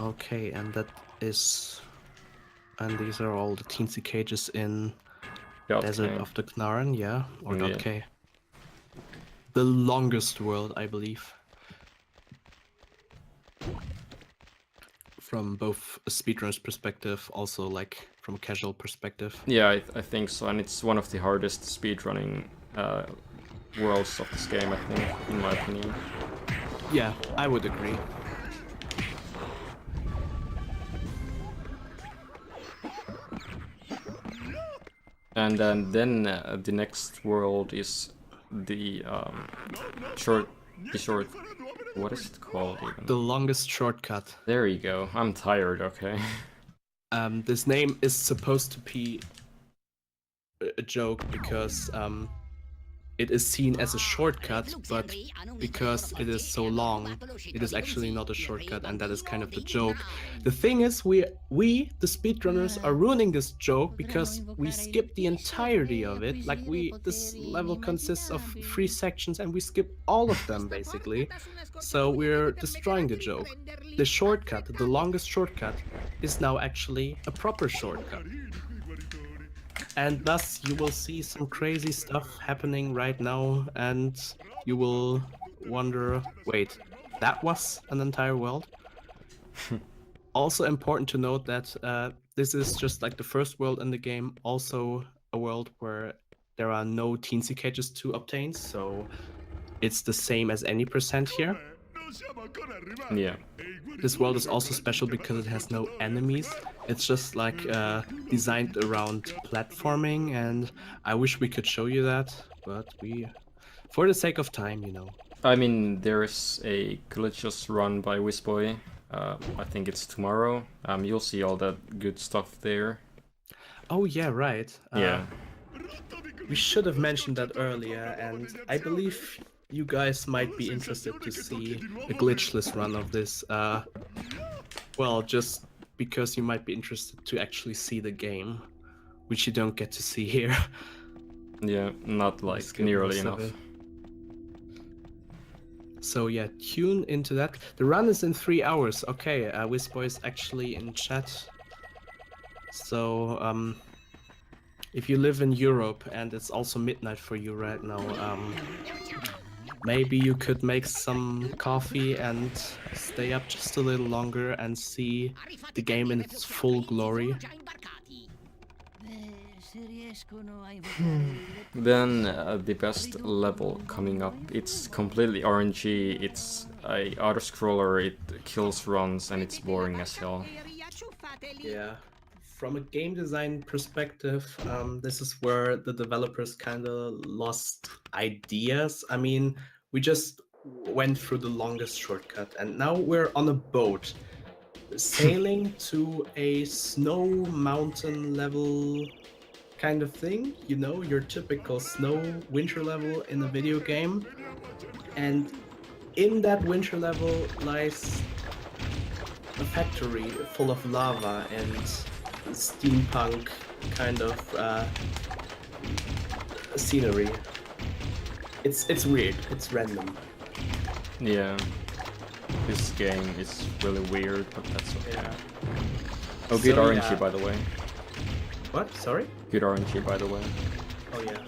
Okay, and that is... and these are all the teensy cages in Desert K. of the Knarren, yeah? Or Yeah. .k. The longest world, I believe. From both a speedrunner's perspective, also like from a casual perspective. Yeah, I think so, and it's one of the hardest speedrunning worlds of this game, I think, in my opinion. Yeah, I would agree. And then the next world is the short, what is it called even? The longest shortcut. There you go. I'm tired. Okay. This name is supposed to be a joke because it is seen as a shortcut, but because it is so long, it is actually not a shortcut, and that is kind of the joke. The thing is, we the speedrunners are ruining this joke because we skip the entirety of it. Like this level consists of 3 sections and we skip all of them basically. So we're destroying the joke. The shortcut, the longest shortcut, is now actually a proper shortcut. And thus you will see some crazy stuff happening right now, and you will wonder, wait, that was an entire world? Also important to note that this is just like the first world in the game, also a world where there are no teensy cages to obtain, so it's the same as any percent here. Yeah. This world is also special because it has no enemies. It's just like designed around platforming, and I wish we could show you that, but for the sake of time, you know. I mean, there's a glitchless run by Wizboy. I think it's tomorrow. You'll see all that good stuff there. Oh yeah, right. Yeah. We should have mentioned that earlier, and I believe you guys might be interested to see a glitchless run of this. Well, just because you might be interested to actually see the game, which you don't get to see here. Yeah, not like nearly enough. So yeah, tune into that. The run is in 3 hours. Okay, Wizboy is actually in chat. So if you live in Europe and it's also midnight for you right now, maybe you could make some coffee and stay up just a little longer and see the game in its full glory. Then the best level coming up. It's completely RNG, it's a auto-scroller, it kills runs, and it's boring as hell. Yeah. From a game design perspective, this is where the developers kind of lost ideas. I mean, we just went through the longest shortcut, and now we're on a boat sailing to a snow mountain level kind of thing, you know, your typical snow winter level in a video game. And in that winter level lies a factory full of lava and steampunk kind of scenery. It's weird, it's random. Yeah. This game is really weird, but that's okay. Yeah. Oh, good So, RNG yeah. by the way. What? Sorry? Good RNG by the way. Oh yeah.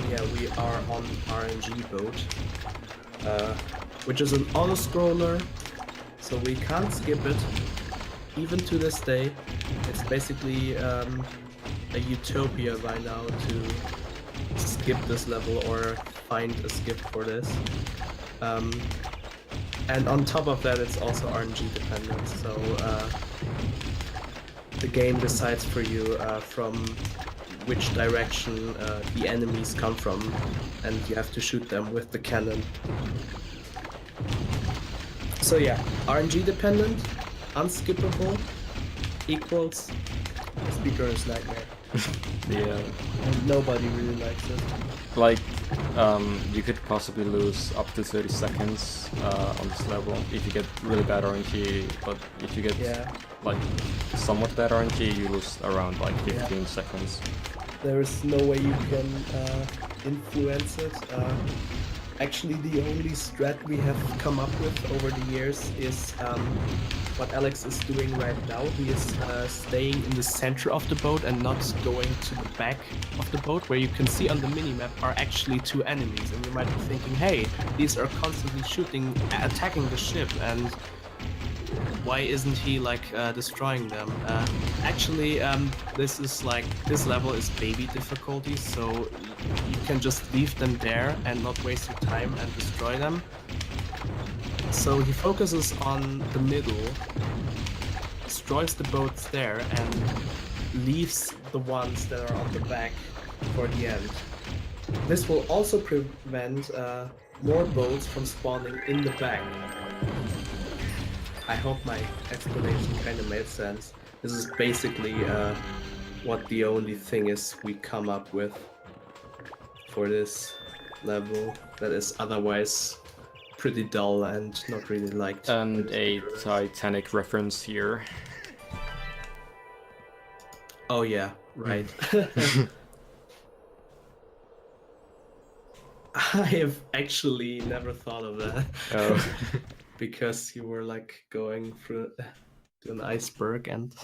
Yeah, we are on RNG boat, which is an auto-scroller, so we can't skip it. Even to this day, it's basically a utopia by now to skip this level or find a skip for this. And on top of that, it's also RNG dependent, so the game decides for you from which direction the enemies come from, and you have to shoot them with the cannon. So yeah, RNG dependent, unskippable, equals speedrunner's nightmare. Yeah. And nobody really likes it. Like, you could possibly lose up to 30 seconds on this level if you get really bad RNG, but if you get like somewhat bad RNG, you lose around like 15 seconds. There is no way you can influence it. Actually, the only strat we have come up with over the years is what Alex is doing right now. He is staying in the center of the boat and not going to the back of the boat, where you can see on the minimap are actually 2 enemies. And you might be thinking, hey, these are constantly attacking the ship, and why isn't he like destroying them? Actually, this level is baby difficulty, so you can just leave them there and not waste your time and destroy them. So he focuses on the middle, destroys the boats there, and leaves the ones that are on the back for the end. This will also prevent more boats from spawning in the back. I hope my explanation kind of made sense. This is basically what the only thing is we come up with for this level that is otherwise pretty dull and not really liked. And a Titanic reference here. Oh yeah, right. I have actually never thought of that. Oh. Because you were like going through to an iceberg and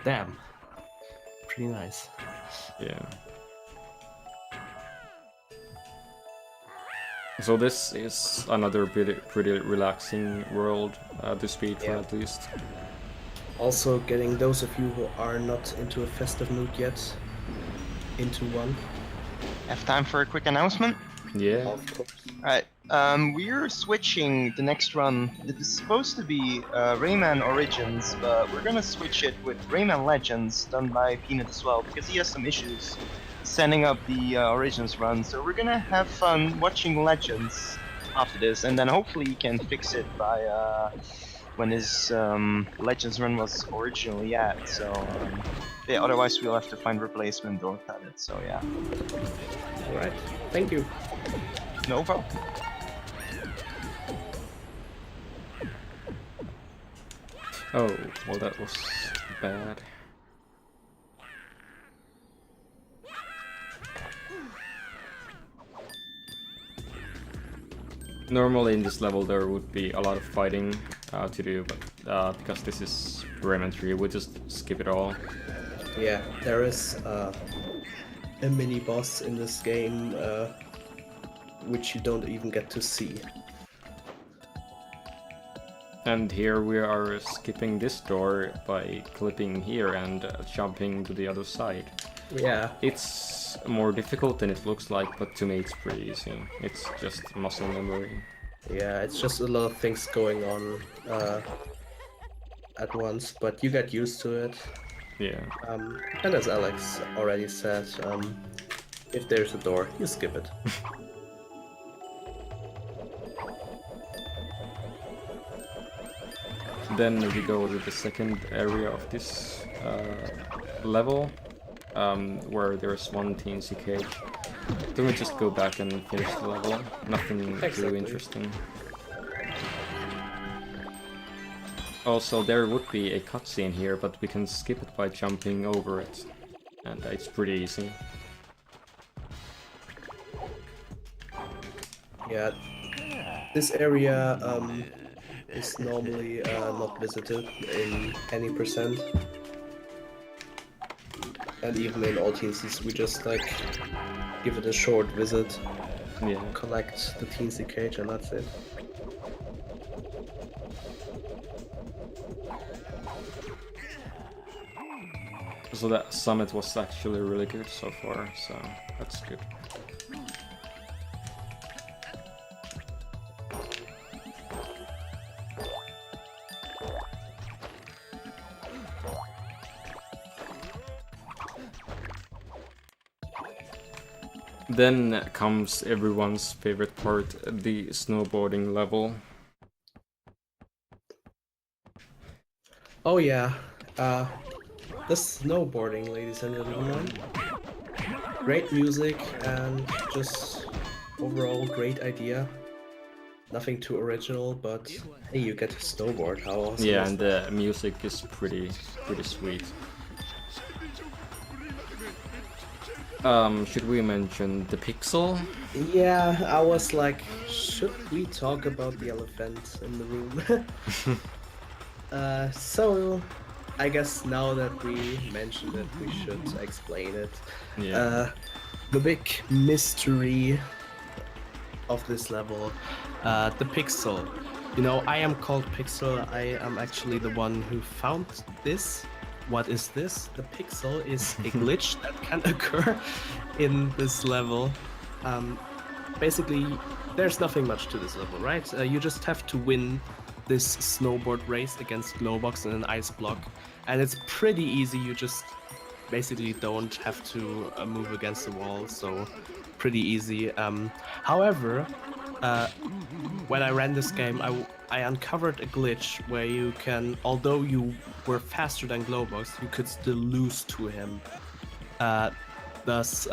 damn, pretty nice. Yeah. So this is another pretty relaxing world to speed for at least. Also getting those of you who are not into a festive mood yet into one. Have time for a quick announcement? Yeah. Of course. Alright, we're switching the next run. It is supposed to be Rayman Origins, but we're gonna switch it with Rayman Legends, done by Peanut as well, because he has some issues setting up the Origins run. So we're gonna have fun watching Legends after this, and then hopefully he can fix it by when his Legends run was originally at. So yeah, otherwise we'll have to find replacement or cut it. So yeah. Alright, thank you. No problem. Oh, well that was bad. Normally in this level there would be a lot of fighting to do, but because this is Rayman 3, we just skip it all. Yeah, there is a mini boss in this game which you don't even get to see. And here we are skipping this door by clipping here and jumping to the other side. Yeah. It's more difficult than it looks like, but to me it's pretty easy. It's just muscle memory. Yeah, it's just a lot of things going on at once, but you get used to it. Yeah. And as Alex already said, if there's a door, you skip it. Then we go to the second area of this level, where there's one teensy cage. Then we just go back and finish the level. Nothing too interesting. Also, there would be a cutscene here, but we can skip it by jumping over it. And it's pretty easy. Yeah, this area is normally not visited in any percent. And even in all Teensies, we just like give it a short visit, Yeah. collect the Teensy cage, and that's it. So that summit was actually really good so far, so that's good. Then comes everyone's favorite part, the snowboarding level. Oh yeah, the snowboarding, ladies and gentlemen. Great music and just overall great idea. Nothing too original, but hey, you get to snowboard. How awesome! Yeah, is and that? the music is pretty sweet. Should we mention the pixel? Yeah, I was like, should we talk about the elephant in the room? So I guess now that we mentioned it, we should explain it. Yeah. The big mystery of this level, the pixel. You know, I am called Pixel. I am actually the one who found this. What is this? The pixel is a glitch that can occur in this level. Basically, there's nothing much to this level, right? You just have to win this snowboard race against Glowbox and an ice block. and it's pretty easy. You just basically don't have to move against the wall, so pretty easy. However, when I ran this game, I uncovered a glitch where you can, although you were faster than Glowbox, you could still lose to him, thus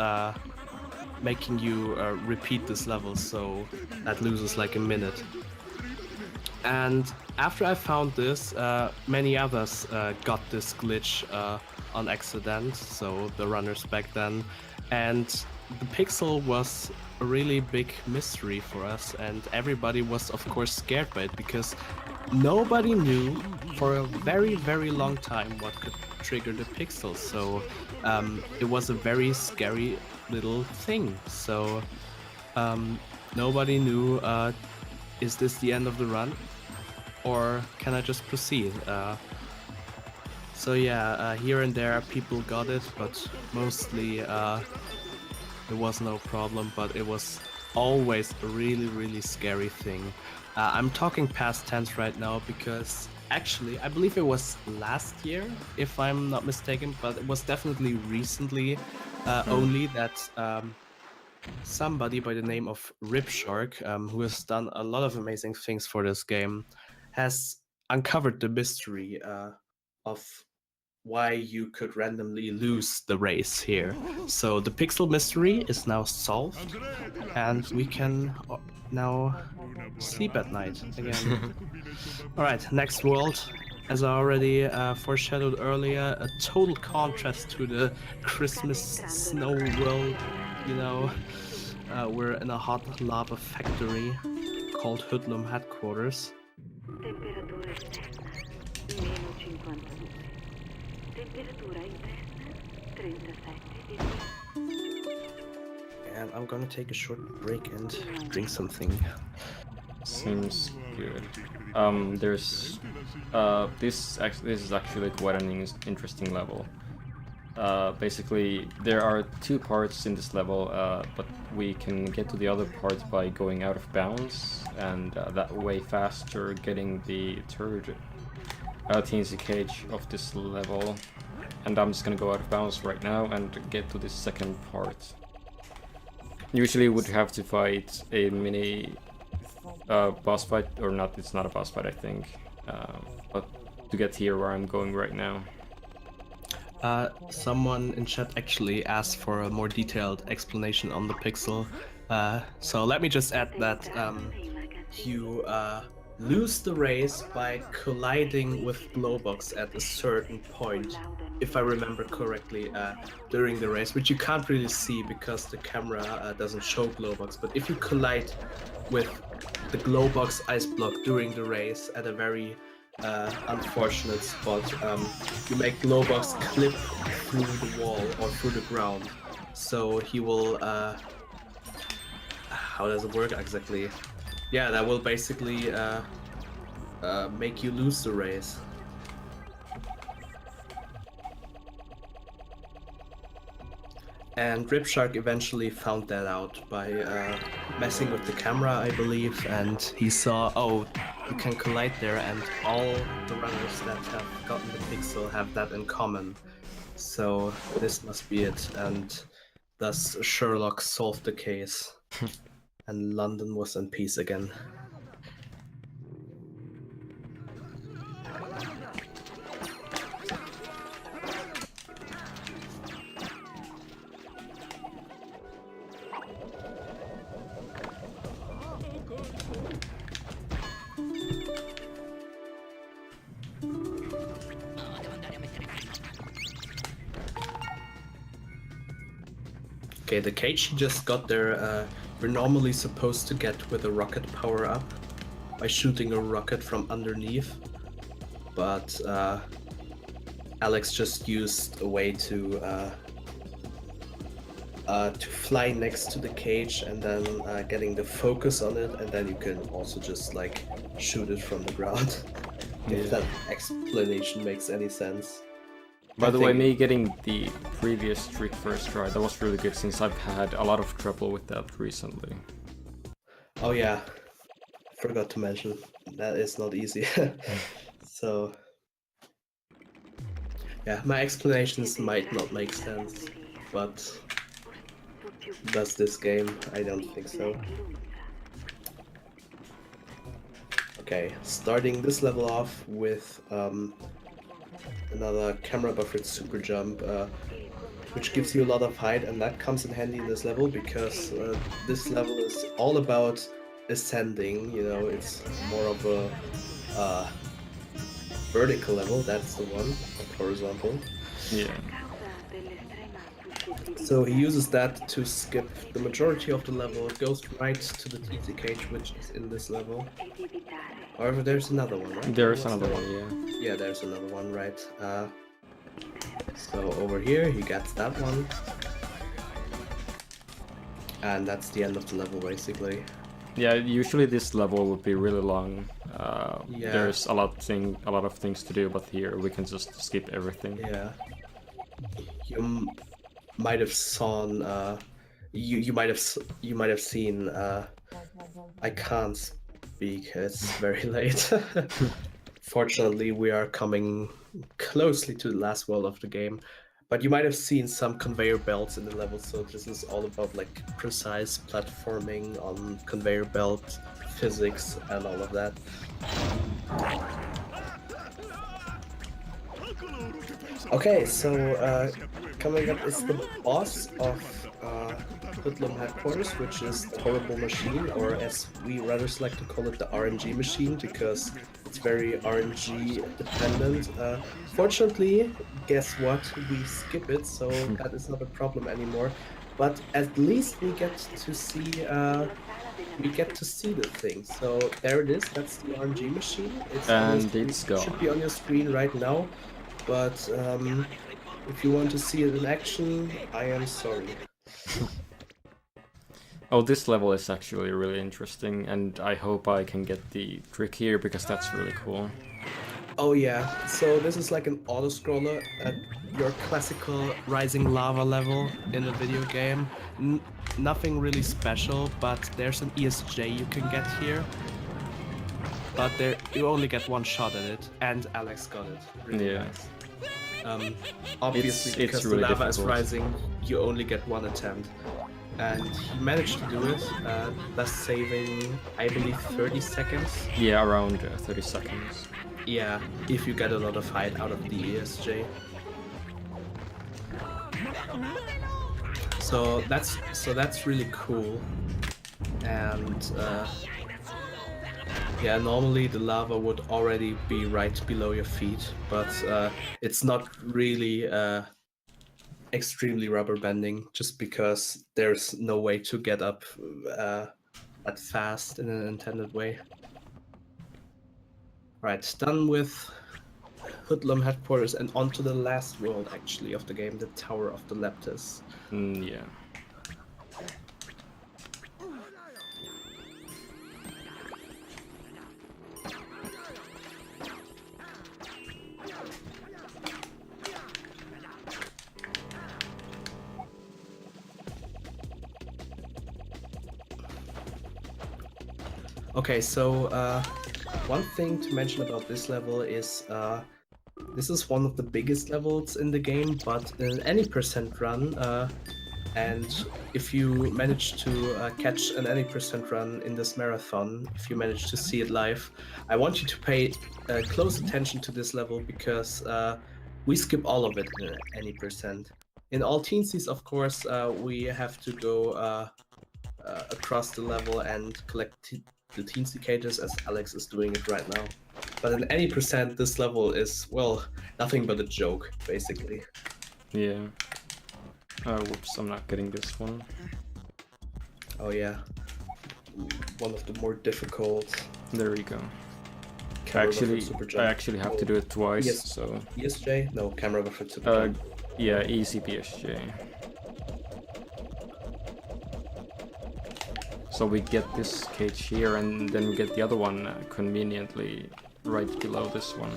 making you repeat this level, so that loses like a minute. And after I found this, many others got this glitch on accident, so the runners back then, and the pixel was a really big mystery for us, and everybody was of course scared by it because nobody knew for a very, very long time what could trigger the pixel. So it was a very scary little thing. So nobody knew, is this the end of the run, or can I just proceed? So yeah, here and there people got it, but mostly it was no problem, but it was always a really, really scary thing. I'm talking past tense right now because actually I believe it was last year, if I'm not mistaken, but it was definitely recently only that somebody by the name of Ripshark, who has done a lot of amazing things for this game, has uncovered the mystery of why you could randomly lose the race here. So the pixel mystery is now solved, and we can now sleep at night again. Alright, next world. As I already foreshadowed earlier, a total contrast to the Christmas snow world, you know. We're in a hot lava factory called Hoodlum headquarters. Temperatura esterna -52. Temperatura interna 37 degrees. And I'm gonna take a short break and drink something. Seems good. There's this is actually quite an interesting level. Basically, there are two parts in this level, but we can get to the other part by going out of bounds, and that way faster getting the third Teensy cage of this level. And I'm just gonna go out of bounds right now and get to this second part. Usually would have to fight a mini boss fight, or not, it's not a boss fight I think, but to get here where I'm going right now. Someone in chat actually asked for a more detailed explanation on the pixel. So let me just add that you lose the race by colliding with Glowbox at a certain point, if I remember correctly, during the race, which you can't really see because the camera doesn't show Glowbox. But if you collide with the Glowbox ice block during the race at a very unfortunate spot, you make Glowbox clip through the wall or through the ground. So he will, how does it work exactly? Yeah, that will basically make you lose the race. And Ripshark eventually found that out by messing with the camera, I believe, and he saw, oh, you can collide there, and all the runners that have gotten the pixel have that in common. So this must be it, and thus Sherlock solved the case, and London was in peace again. Okay, the cage you just got there, we're normally supposed to get with a rocket power-up by shooting a rocket from underneath, but Alex just used a way to fly next to the cage and then getting the focus on it, and then you can also just like shoot it from the ground. If that explanation makes any sense. By the way, me getting the previous trick first try, that was really good since I've had a lot of trouble with that recently. Oh yeah, forgot to mention, that is not easy. So Yeah, my explanations might not make sense, but does this game? I don't think so. Okay, starting this level off with another camera buffered super jump, which gives you a lot of height, and that comes in handy in this level because this level is all about ascending. You know, it's more of a vertical level. That's the one, not horizontal. Yeah. So he uses that to skip the majority of the level. It goes right to the TC cage, which is in this level. However, there's another one, right? There's What's another that? one, yeah. Yeah, there's another one, right? So over here, he gets that one. And that's the end of the level, basically. Yeah, usually this level would be really long. Yeah. There's a lot of things to do, but here we can just skip everything. Yeah. You might have seen. You might have seen. I can't speak. It's very late. Fortunately, we are coming closely to the last world of the game. But you might have seen some conveyor belts in the level, so this is all about like precise platforming on conveyor belt physics and all of that. Okay, so coming up is the boss of Hoodlum headquarters, which is the horrible machine, or as we rather like to call it, the RNG machine, because it's very RNG dependent. Fortunately, guess what? We skip it, so that is not a problem anymore. But at least we get to see the thing. So there it is. That's the RNG machine. It's gone. Should be on your screen right now. But if you want to see it in action, I am sorry. Oh, this level is actually really interesting, and I hope I can get the trick here, because that's really cool. Oh yeah, so this is like an auto-scroller at your classical rising lava level in a video game. Nothing really special, but there's an ESJ you can get here. But you only get one shot at it, and Alex got it. Really Yeah. nice. Obviously, It's because really the lava is difficult. rising, you only get one attempt. And he managed to do it, thus saving, I believe, 30 seconds. Yeah, around 30 seconds. Yeah, if you get a lot of height out of the ESJ. So that's really cool. And yeah, normally the lava would already be right below your feet, but it's not really extremely rubber bending, just because there's no way to get up that fast in an intended way. Right, done with Hoodlum headquarters and onto the last world actually of the game, the Tower of the Leptis. Yeah. Okay, so one thing to mention about this level is this is one of the biggest levels in the game, but in any percent run, and if you manage to catch an any percent run in this marathon, if you manage to see it live, I want you to pay close attention to this level, because we skip all of it in any percent. In all Teensies, of course, we have to go across the level and collect the Teensy cages, as Alex is doing it right now. But in any percent, this level is, well, nothing but a joke, basically. Yeah. Whoops, I'm not getting this one. Oh yeah. One of the more difficult. There we go. Camera buffered super I jump. actually have to do it twice, Yes. so... ESJ? No, camera buffered super jump. Yeah, easy PSJ. So we get this cage here, and then we get the other one conveniently right below this one.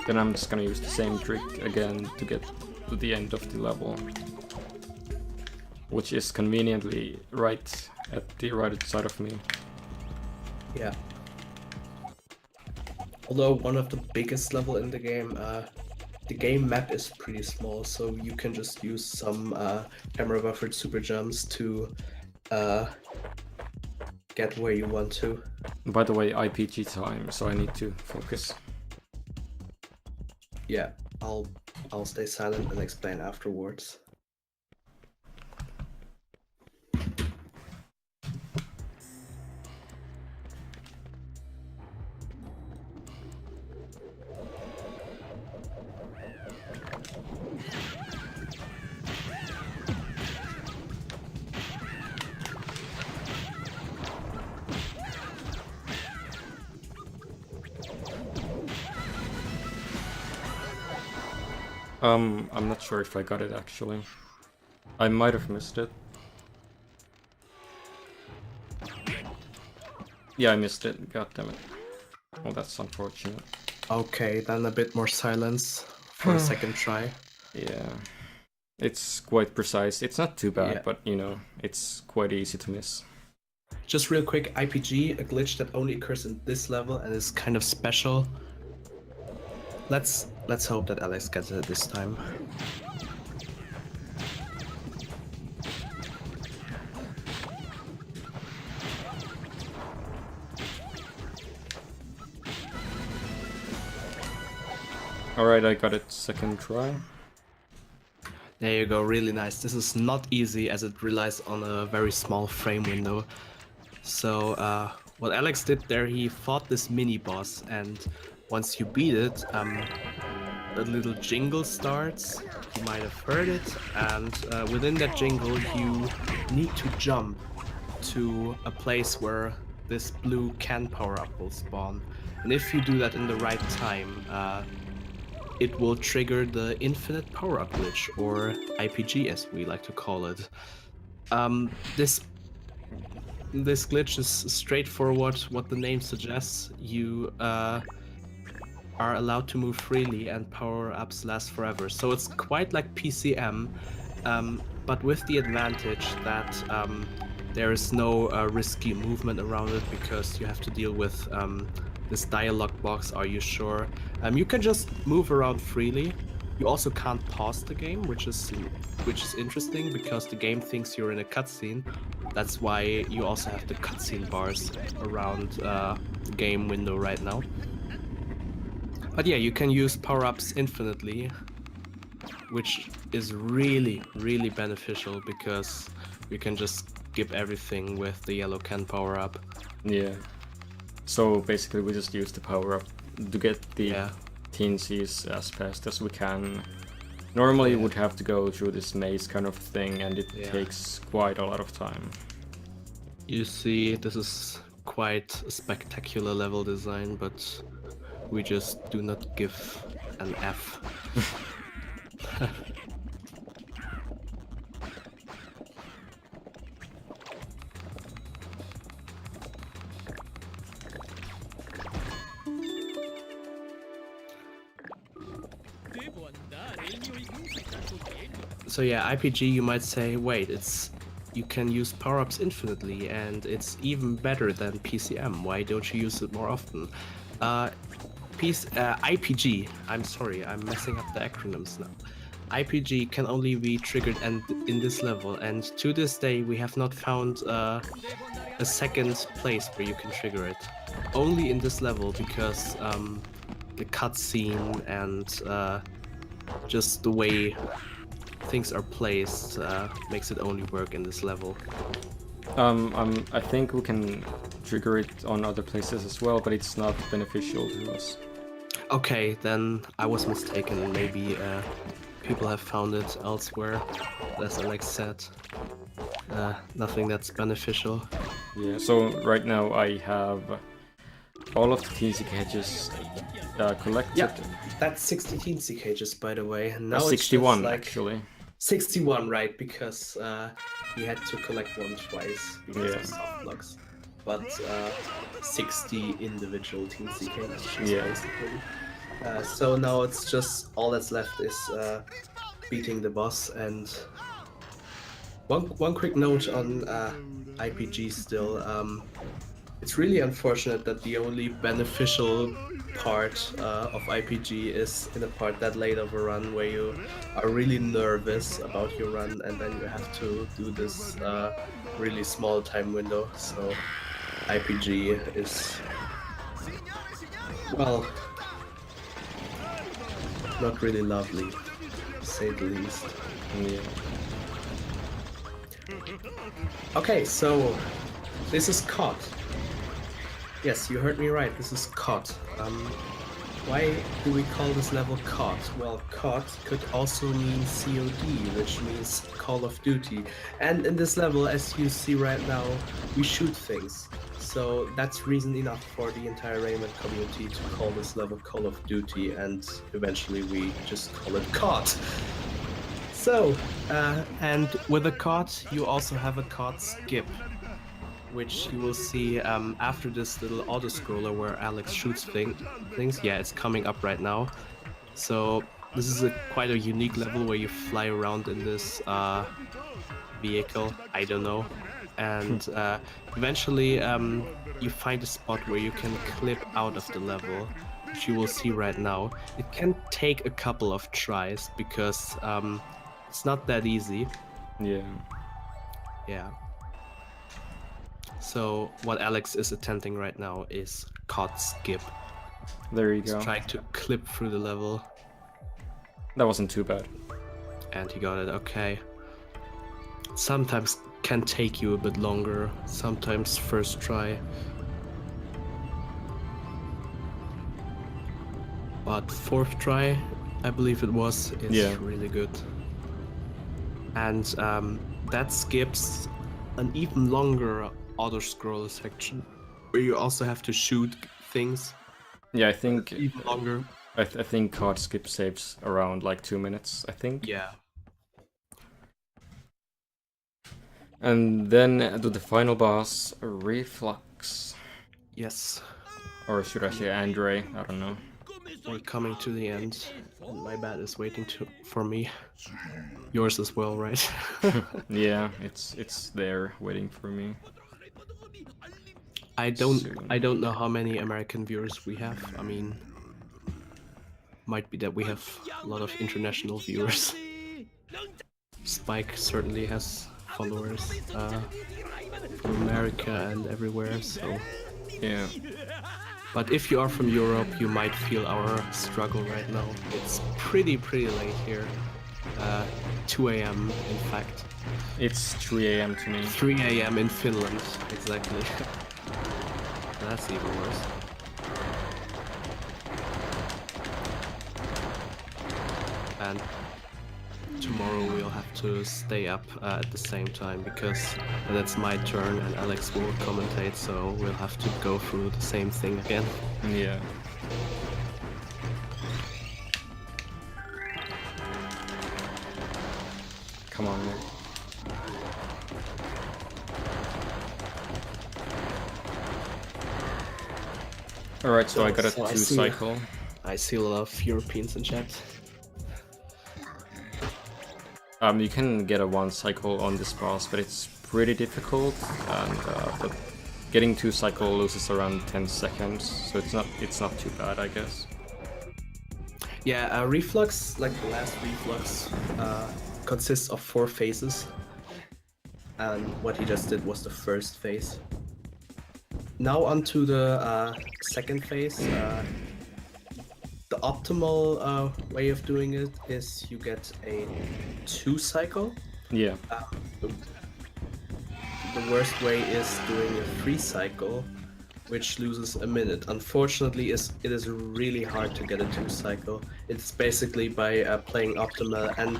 Then I'm just gonna use the same trick again to get to the end of the level, which is conveniently right at the right side of me. Yeah. although one of the biggest level in the game map is pretty small, so you can just use some camera buffered super jumps to get where you want to. By the way, IPG time, so I need to focus. Yeah, I'll stay silent and explain afterwards. I'm not sure if I got it actually. I might have missed it. Yeah, I missed it. God damn it. Oh, that's unfortunate. Okay, then a bit more silence for a second try. Yeah. It's quite precise. It's not too bad, Yeah. but you know, it's quite easy to miss. Just real quick, IPG, a glitch that only occurs in this level and is kind of special. Let's hope that Alex gets it this time. Alright, I got it second try. There you go, really nice. This is not easy as it relies on a very small frame window. So what Alex did there, he fought this mini boss, and once you beat it, a little jingle starts. You might have heard it, and within that jingle you need to jump to a place where this blue can power-up will spawn. And if you do that in the right time, it will trigger the infinite power-up glitch, or IPG as we like to call it. This glitch is straightforward, what the name suggests. You are allowed to move freely and power-ups last forever. So it's quite like PCM, but with the advantage that there is no risky movement around it, because you have to deal with this dialog box, are you sure? You can just move around freely. You also can't pause the game, which is interesting, because the game thinks you're in a cutscene. That's why you also have the cutscene bars around the game window right now. But yeah, you can use power-ups infinitely, which is really, really beneficial, because you can just skip everything with the yellow can power-up. Yeah. So basically we just use the power-up to get the Teensies as fast as we can. Normally you would have to go through this maze kind of thing, and it takes quite a lot of time. You see, this is quite a spectacular level design, but we just do not give an F. So yeah, IPG, you might say, wait, you can use power-ups infinitely, and it's even better than PCM. Why don't you use it more often? IPG, I'm sorry, I'm messing up the acronyms now. IPG can only be triggered in this level, and to this day we have not found a second place where you can trigger it. Only in this level, because the cutscene and just the way things are placed makes it only work in this level. I think we can trigger it on other places as well, but it's not beneficial to us. Okay, then I was mistaken. Maybe people have found it elsewhere, as Alex said. Nothing that's beneficial. Yeah, so right now I have all of the Teensy cages collected. Yeah, that's 60 Teensy cages, by the way. Now 61 like actually. 61, right? Because he had to collect one twice because of soft blocks. But 60 individual Teensy cages, basically. So now it's just all that's left is beating the boss. And one quick note on IPG still. It's really unfortunate that the only beneficial part of IPG is in a part that late of a run where you are really nervous about your run and then you have to do this really small time window. So IPG is, well, not really lovely, to say the least. Yeah. Okay, so this is COD. Yes, you heard me right, this is COD. Why do we call this level COD? Well, COD could also mean COD, which means Call of Duty. And in this level, as you see right now, we shoot things. So that's reason enough for the entire Rayman community to call this level Call of Duty, and eventually we just call it COD. So, and with a COD, you also have a COD skip, which you will see after this little auto-scroller where Alex shoots things. Yeah, it's coming up right now. So this is quite a unique level where you fly around in this vehicle, I don't know. And eventually you find a spot where you can clip out of the level, which you will see right now. It can take a couple of tries because it's not that easy. Yeah. Yeah. So what Alex is attempting right now is COD skip. There you He's go. trying to clip through the level. That wasn't too bad. And he got it, okay. Sometimes can take you a bit longer, sometimes first try. But fourth try, I believe it was, is really good. And that skips an even longer auto-scroller section where you also have to shoot things. Yeah, I think Even longer. I think COD skip saves around like 2 minutes, I think. Yeah. And then to the final boss, Reflux. Yes. Or should I say Andre? I don't know. We're coming to the end, and my bat is waiting for me. Yours as well, right? Yeah, it's there waiting for me. I don't know how many American viewers we have. I mean, might be that we have a lot of international viewers. Spike certainly has followers from America and everywhere, so Yeah. but if you are from Europe, you might feel our struggle right now. It's pretty late here. 2 a.m. in fact. It's 3 a.m. to me. 3 a.m. in Finland, exactly. That's even worse. And tomorrow we'll have to stay up at the same time because then it's my turn and Alex will commentate, so we'll have to go through the same thing again. Yeah. Come on, man. Alright, so I got a So I 2 see- cycle. I see a lot of Europeans in chat. You can get a 1 cycle on this boss, but it's pretty difficult, and but getting 2 cycle loses around 10 seconds, so it's not too bad, I guess. Yeah, Reflux, like the last Reflux, consists of 4 phases. And what he just did was the first phase. Now onto the second phase. The optimal way of doing it is you get a 2 cycle. Yeah. The worst way is doing a 3 cycle, which loses a minute. Unfortunately, it is really hard to get a 2 cycle. It's basically by playing optimal, and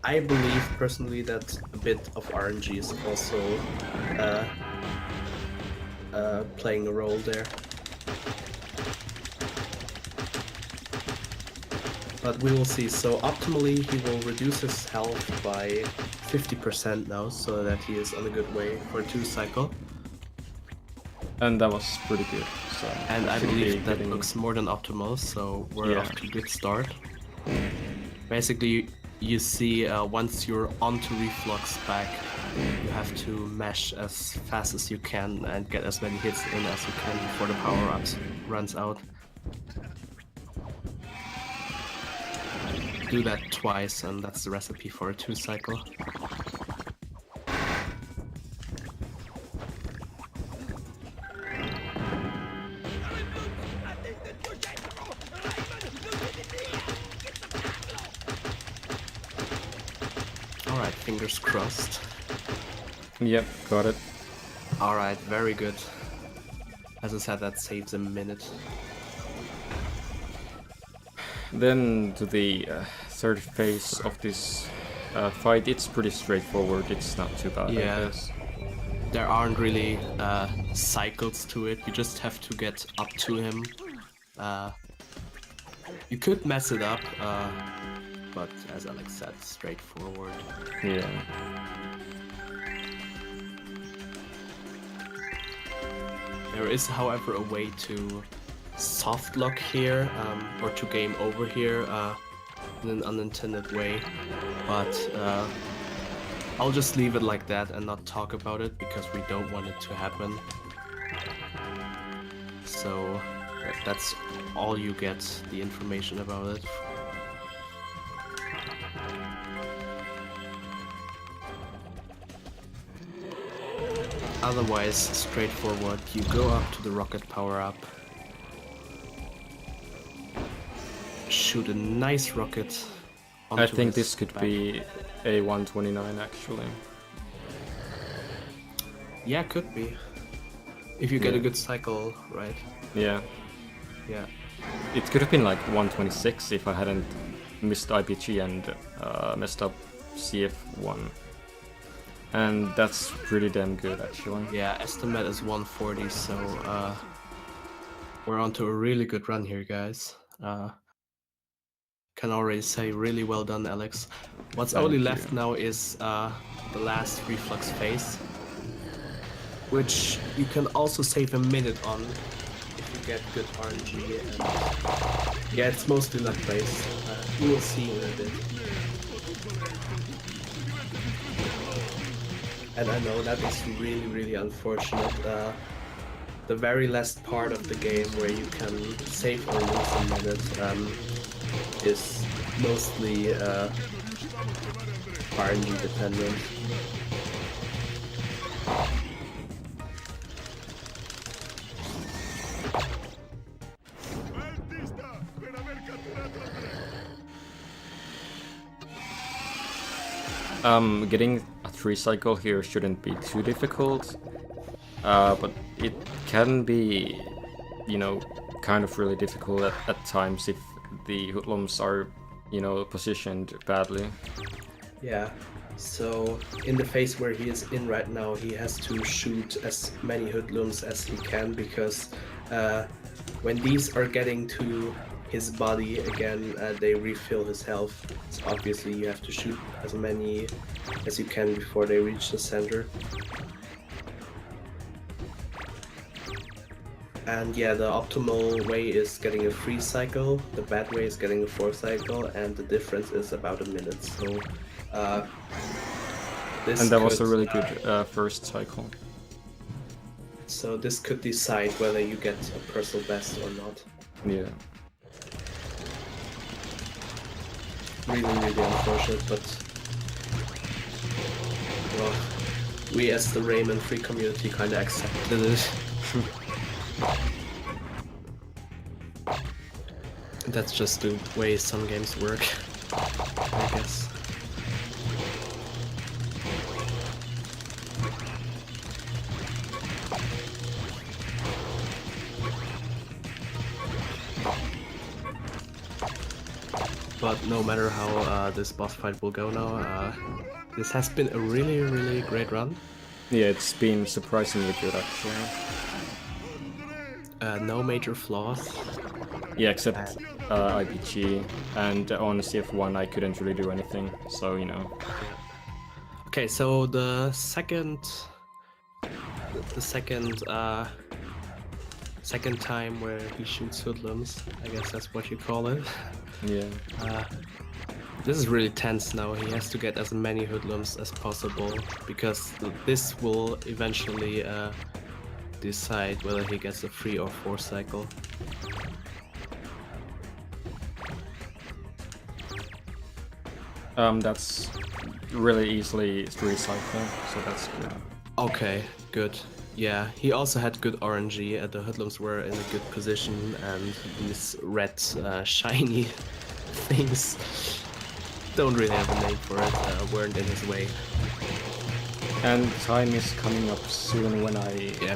I believe personally that a bit of RNG is also playing a role there. But we will see. So optimally, he will reduce his health by 50% now, so that he is on a good way for a 2 cycle. And that was pretty good. So And I should be believe that getting- looks more than optimal, so we're Yeah. off to a good start. Basically, you see once you're onto reflux back, you have to mash as fast as you can and get as many hits in as you can before the power-ups runs out. Do that twice and that's the recipe for a 2-cycle. Alright, fingers crossed. Yep, got it. Alright, very good. As I said, that saves a minute. Then to the third phase of this fight, it's pretty straightforward. It's not too bad, I guess. There aren't really cycles to it. You just have to get up to him. You could mess it up, but as Alex said, straightforward. Yeah. There is, however, a way to soft lock here, or to game over here in an unintended way, but I'll just leave it like that and not talk about it because we don't want it to happen. So that's all you get, the information about it. Otherwise, straightforward. You go up to the rocket power-up, shoot a nice rocket onto I think his this could back. be a 129 actually. Yeah, could be. If you get a good cycle, right? Yeah. Yeah. It could have been like 126 if I hadn't missed IPG and messed up CF1. And that's pretty damn good actually. Yeah, estimate is 140, so we're on to a really good run here, guys. Can already say really well done, Alex. What's Thank only you. left now is the last reflux phase, which you can also save a minute on if you get good RNG. And yeah, it's mostly luck based. You will see in a bit. And I know that is really, really unfortunate. The very last part of the game where you can save or lose a minute is mostly RNG dependent. Getting a 3-cycle here shouldn't be too difficult, but it can be, you know, kind of really difficult at times if the hoodlums are, you know, positioned badly. Yeah, so in the phase where he is in right now, he has to shoot as many hoodlums as he can because when these are getting to his body again, they refill his health. So obviously you have to shoot as many as you can before they reach the center. And yeah, the optimal way is getting a 3-cycle, the bad way is getting a 4-cycle, and the difference is about a minute. So this And that was a could, really good first cycle. So this could decide whether you get a personal best or not. Yeah. Really, really unfortunate, but well, we as the Rayman free community kind of accepted it. That's just the way some games work, I guess. But no matter how this boss fight will go now, this has been a really, really great run. Yeah, it's been surprisingly good actually. No major flaws. Yeah, except IPG, and on CF1 I couldn't really do anything, so you know. Okay, so the second time where he shoots hoodlums, I guess that's what you call it. Yeah. This is really tense now. He has to get as many hoodlums as possible because this will eventually decide whether he gets a 3 or 4 cycle. That's really easily 3 cycle, so that's good. Okay, good. Yeah, he also had good RNG. The hoodlums were in a good position, and these red shiny things don't really have a name for it. Weren't in his way. And time is coming up soon when I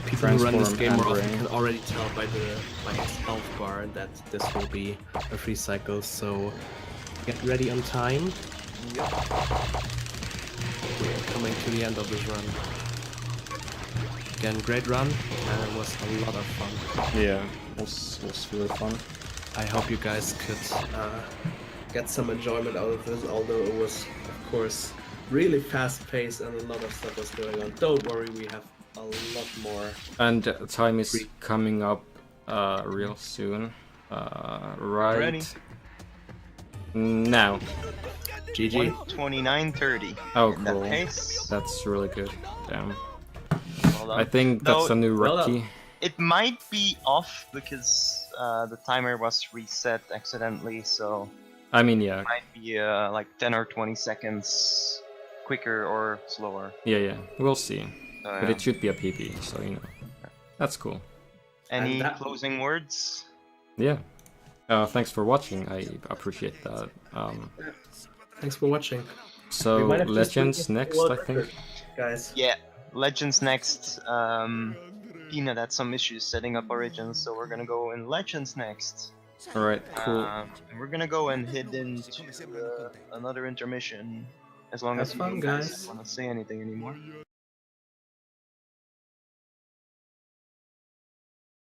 People who run this game more often Brain. can already tell by his health bar that this will be a 3 cycle. So get ready on time. We're coming to the end of this run. Again, great run, and it was a lot of fun. Yeah, it was really fun. I hope you guys could get some enjoyment out of this, although it was, of course, really fast-paced and a lot of stuff was going on. Don't worry, we have a lot more. And time is coming up real soon. Right Ready? now. GG. 1:29:30. Oh, In that cool. case, That's really good. Damn. well done. I think that's No, a new well done. rookie. It might be off because the timer was reset accidentally, so I mean, yeah, it might be like 10 or 20 seconds quicker or slower. yeah, we'll see. So, But yeah. it should be a PP, so you know, that's cool. Any And that- closing words? Yeah. Thanks for watching. I appreciate that. Thanks for watching. So We might have just Legends reached the next, world I think. record, guys. Yeah, Legends next. Peanut had some issues setting up Origins, so we're gonna go in Legends next. All right, cool. And we're gonna go and head into another intermission. As long Have as fun, you guys. want to say anything anymore.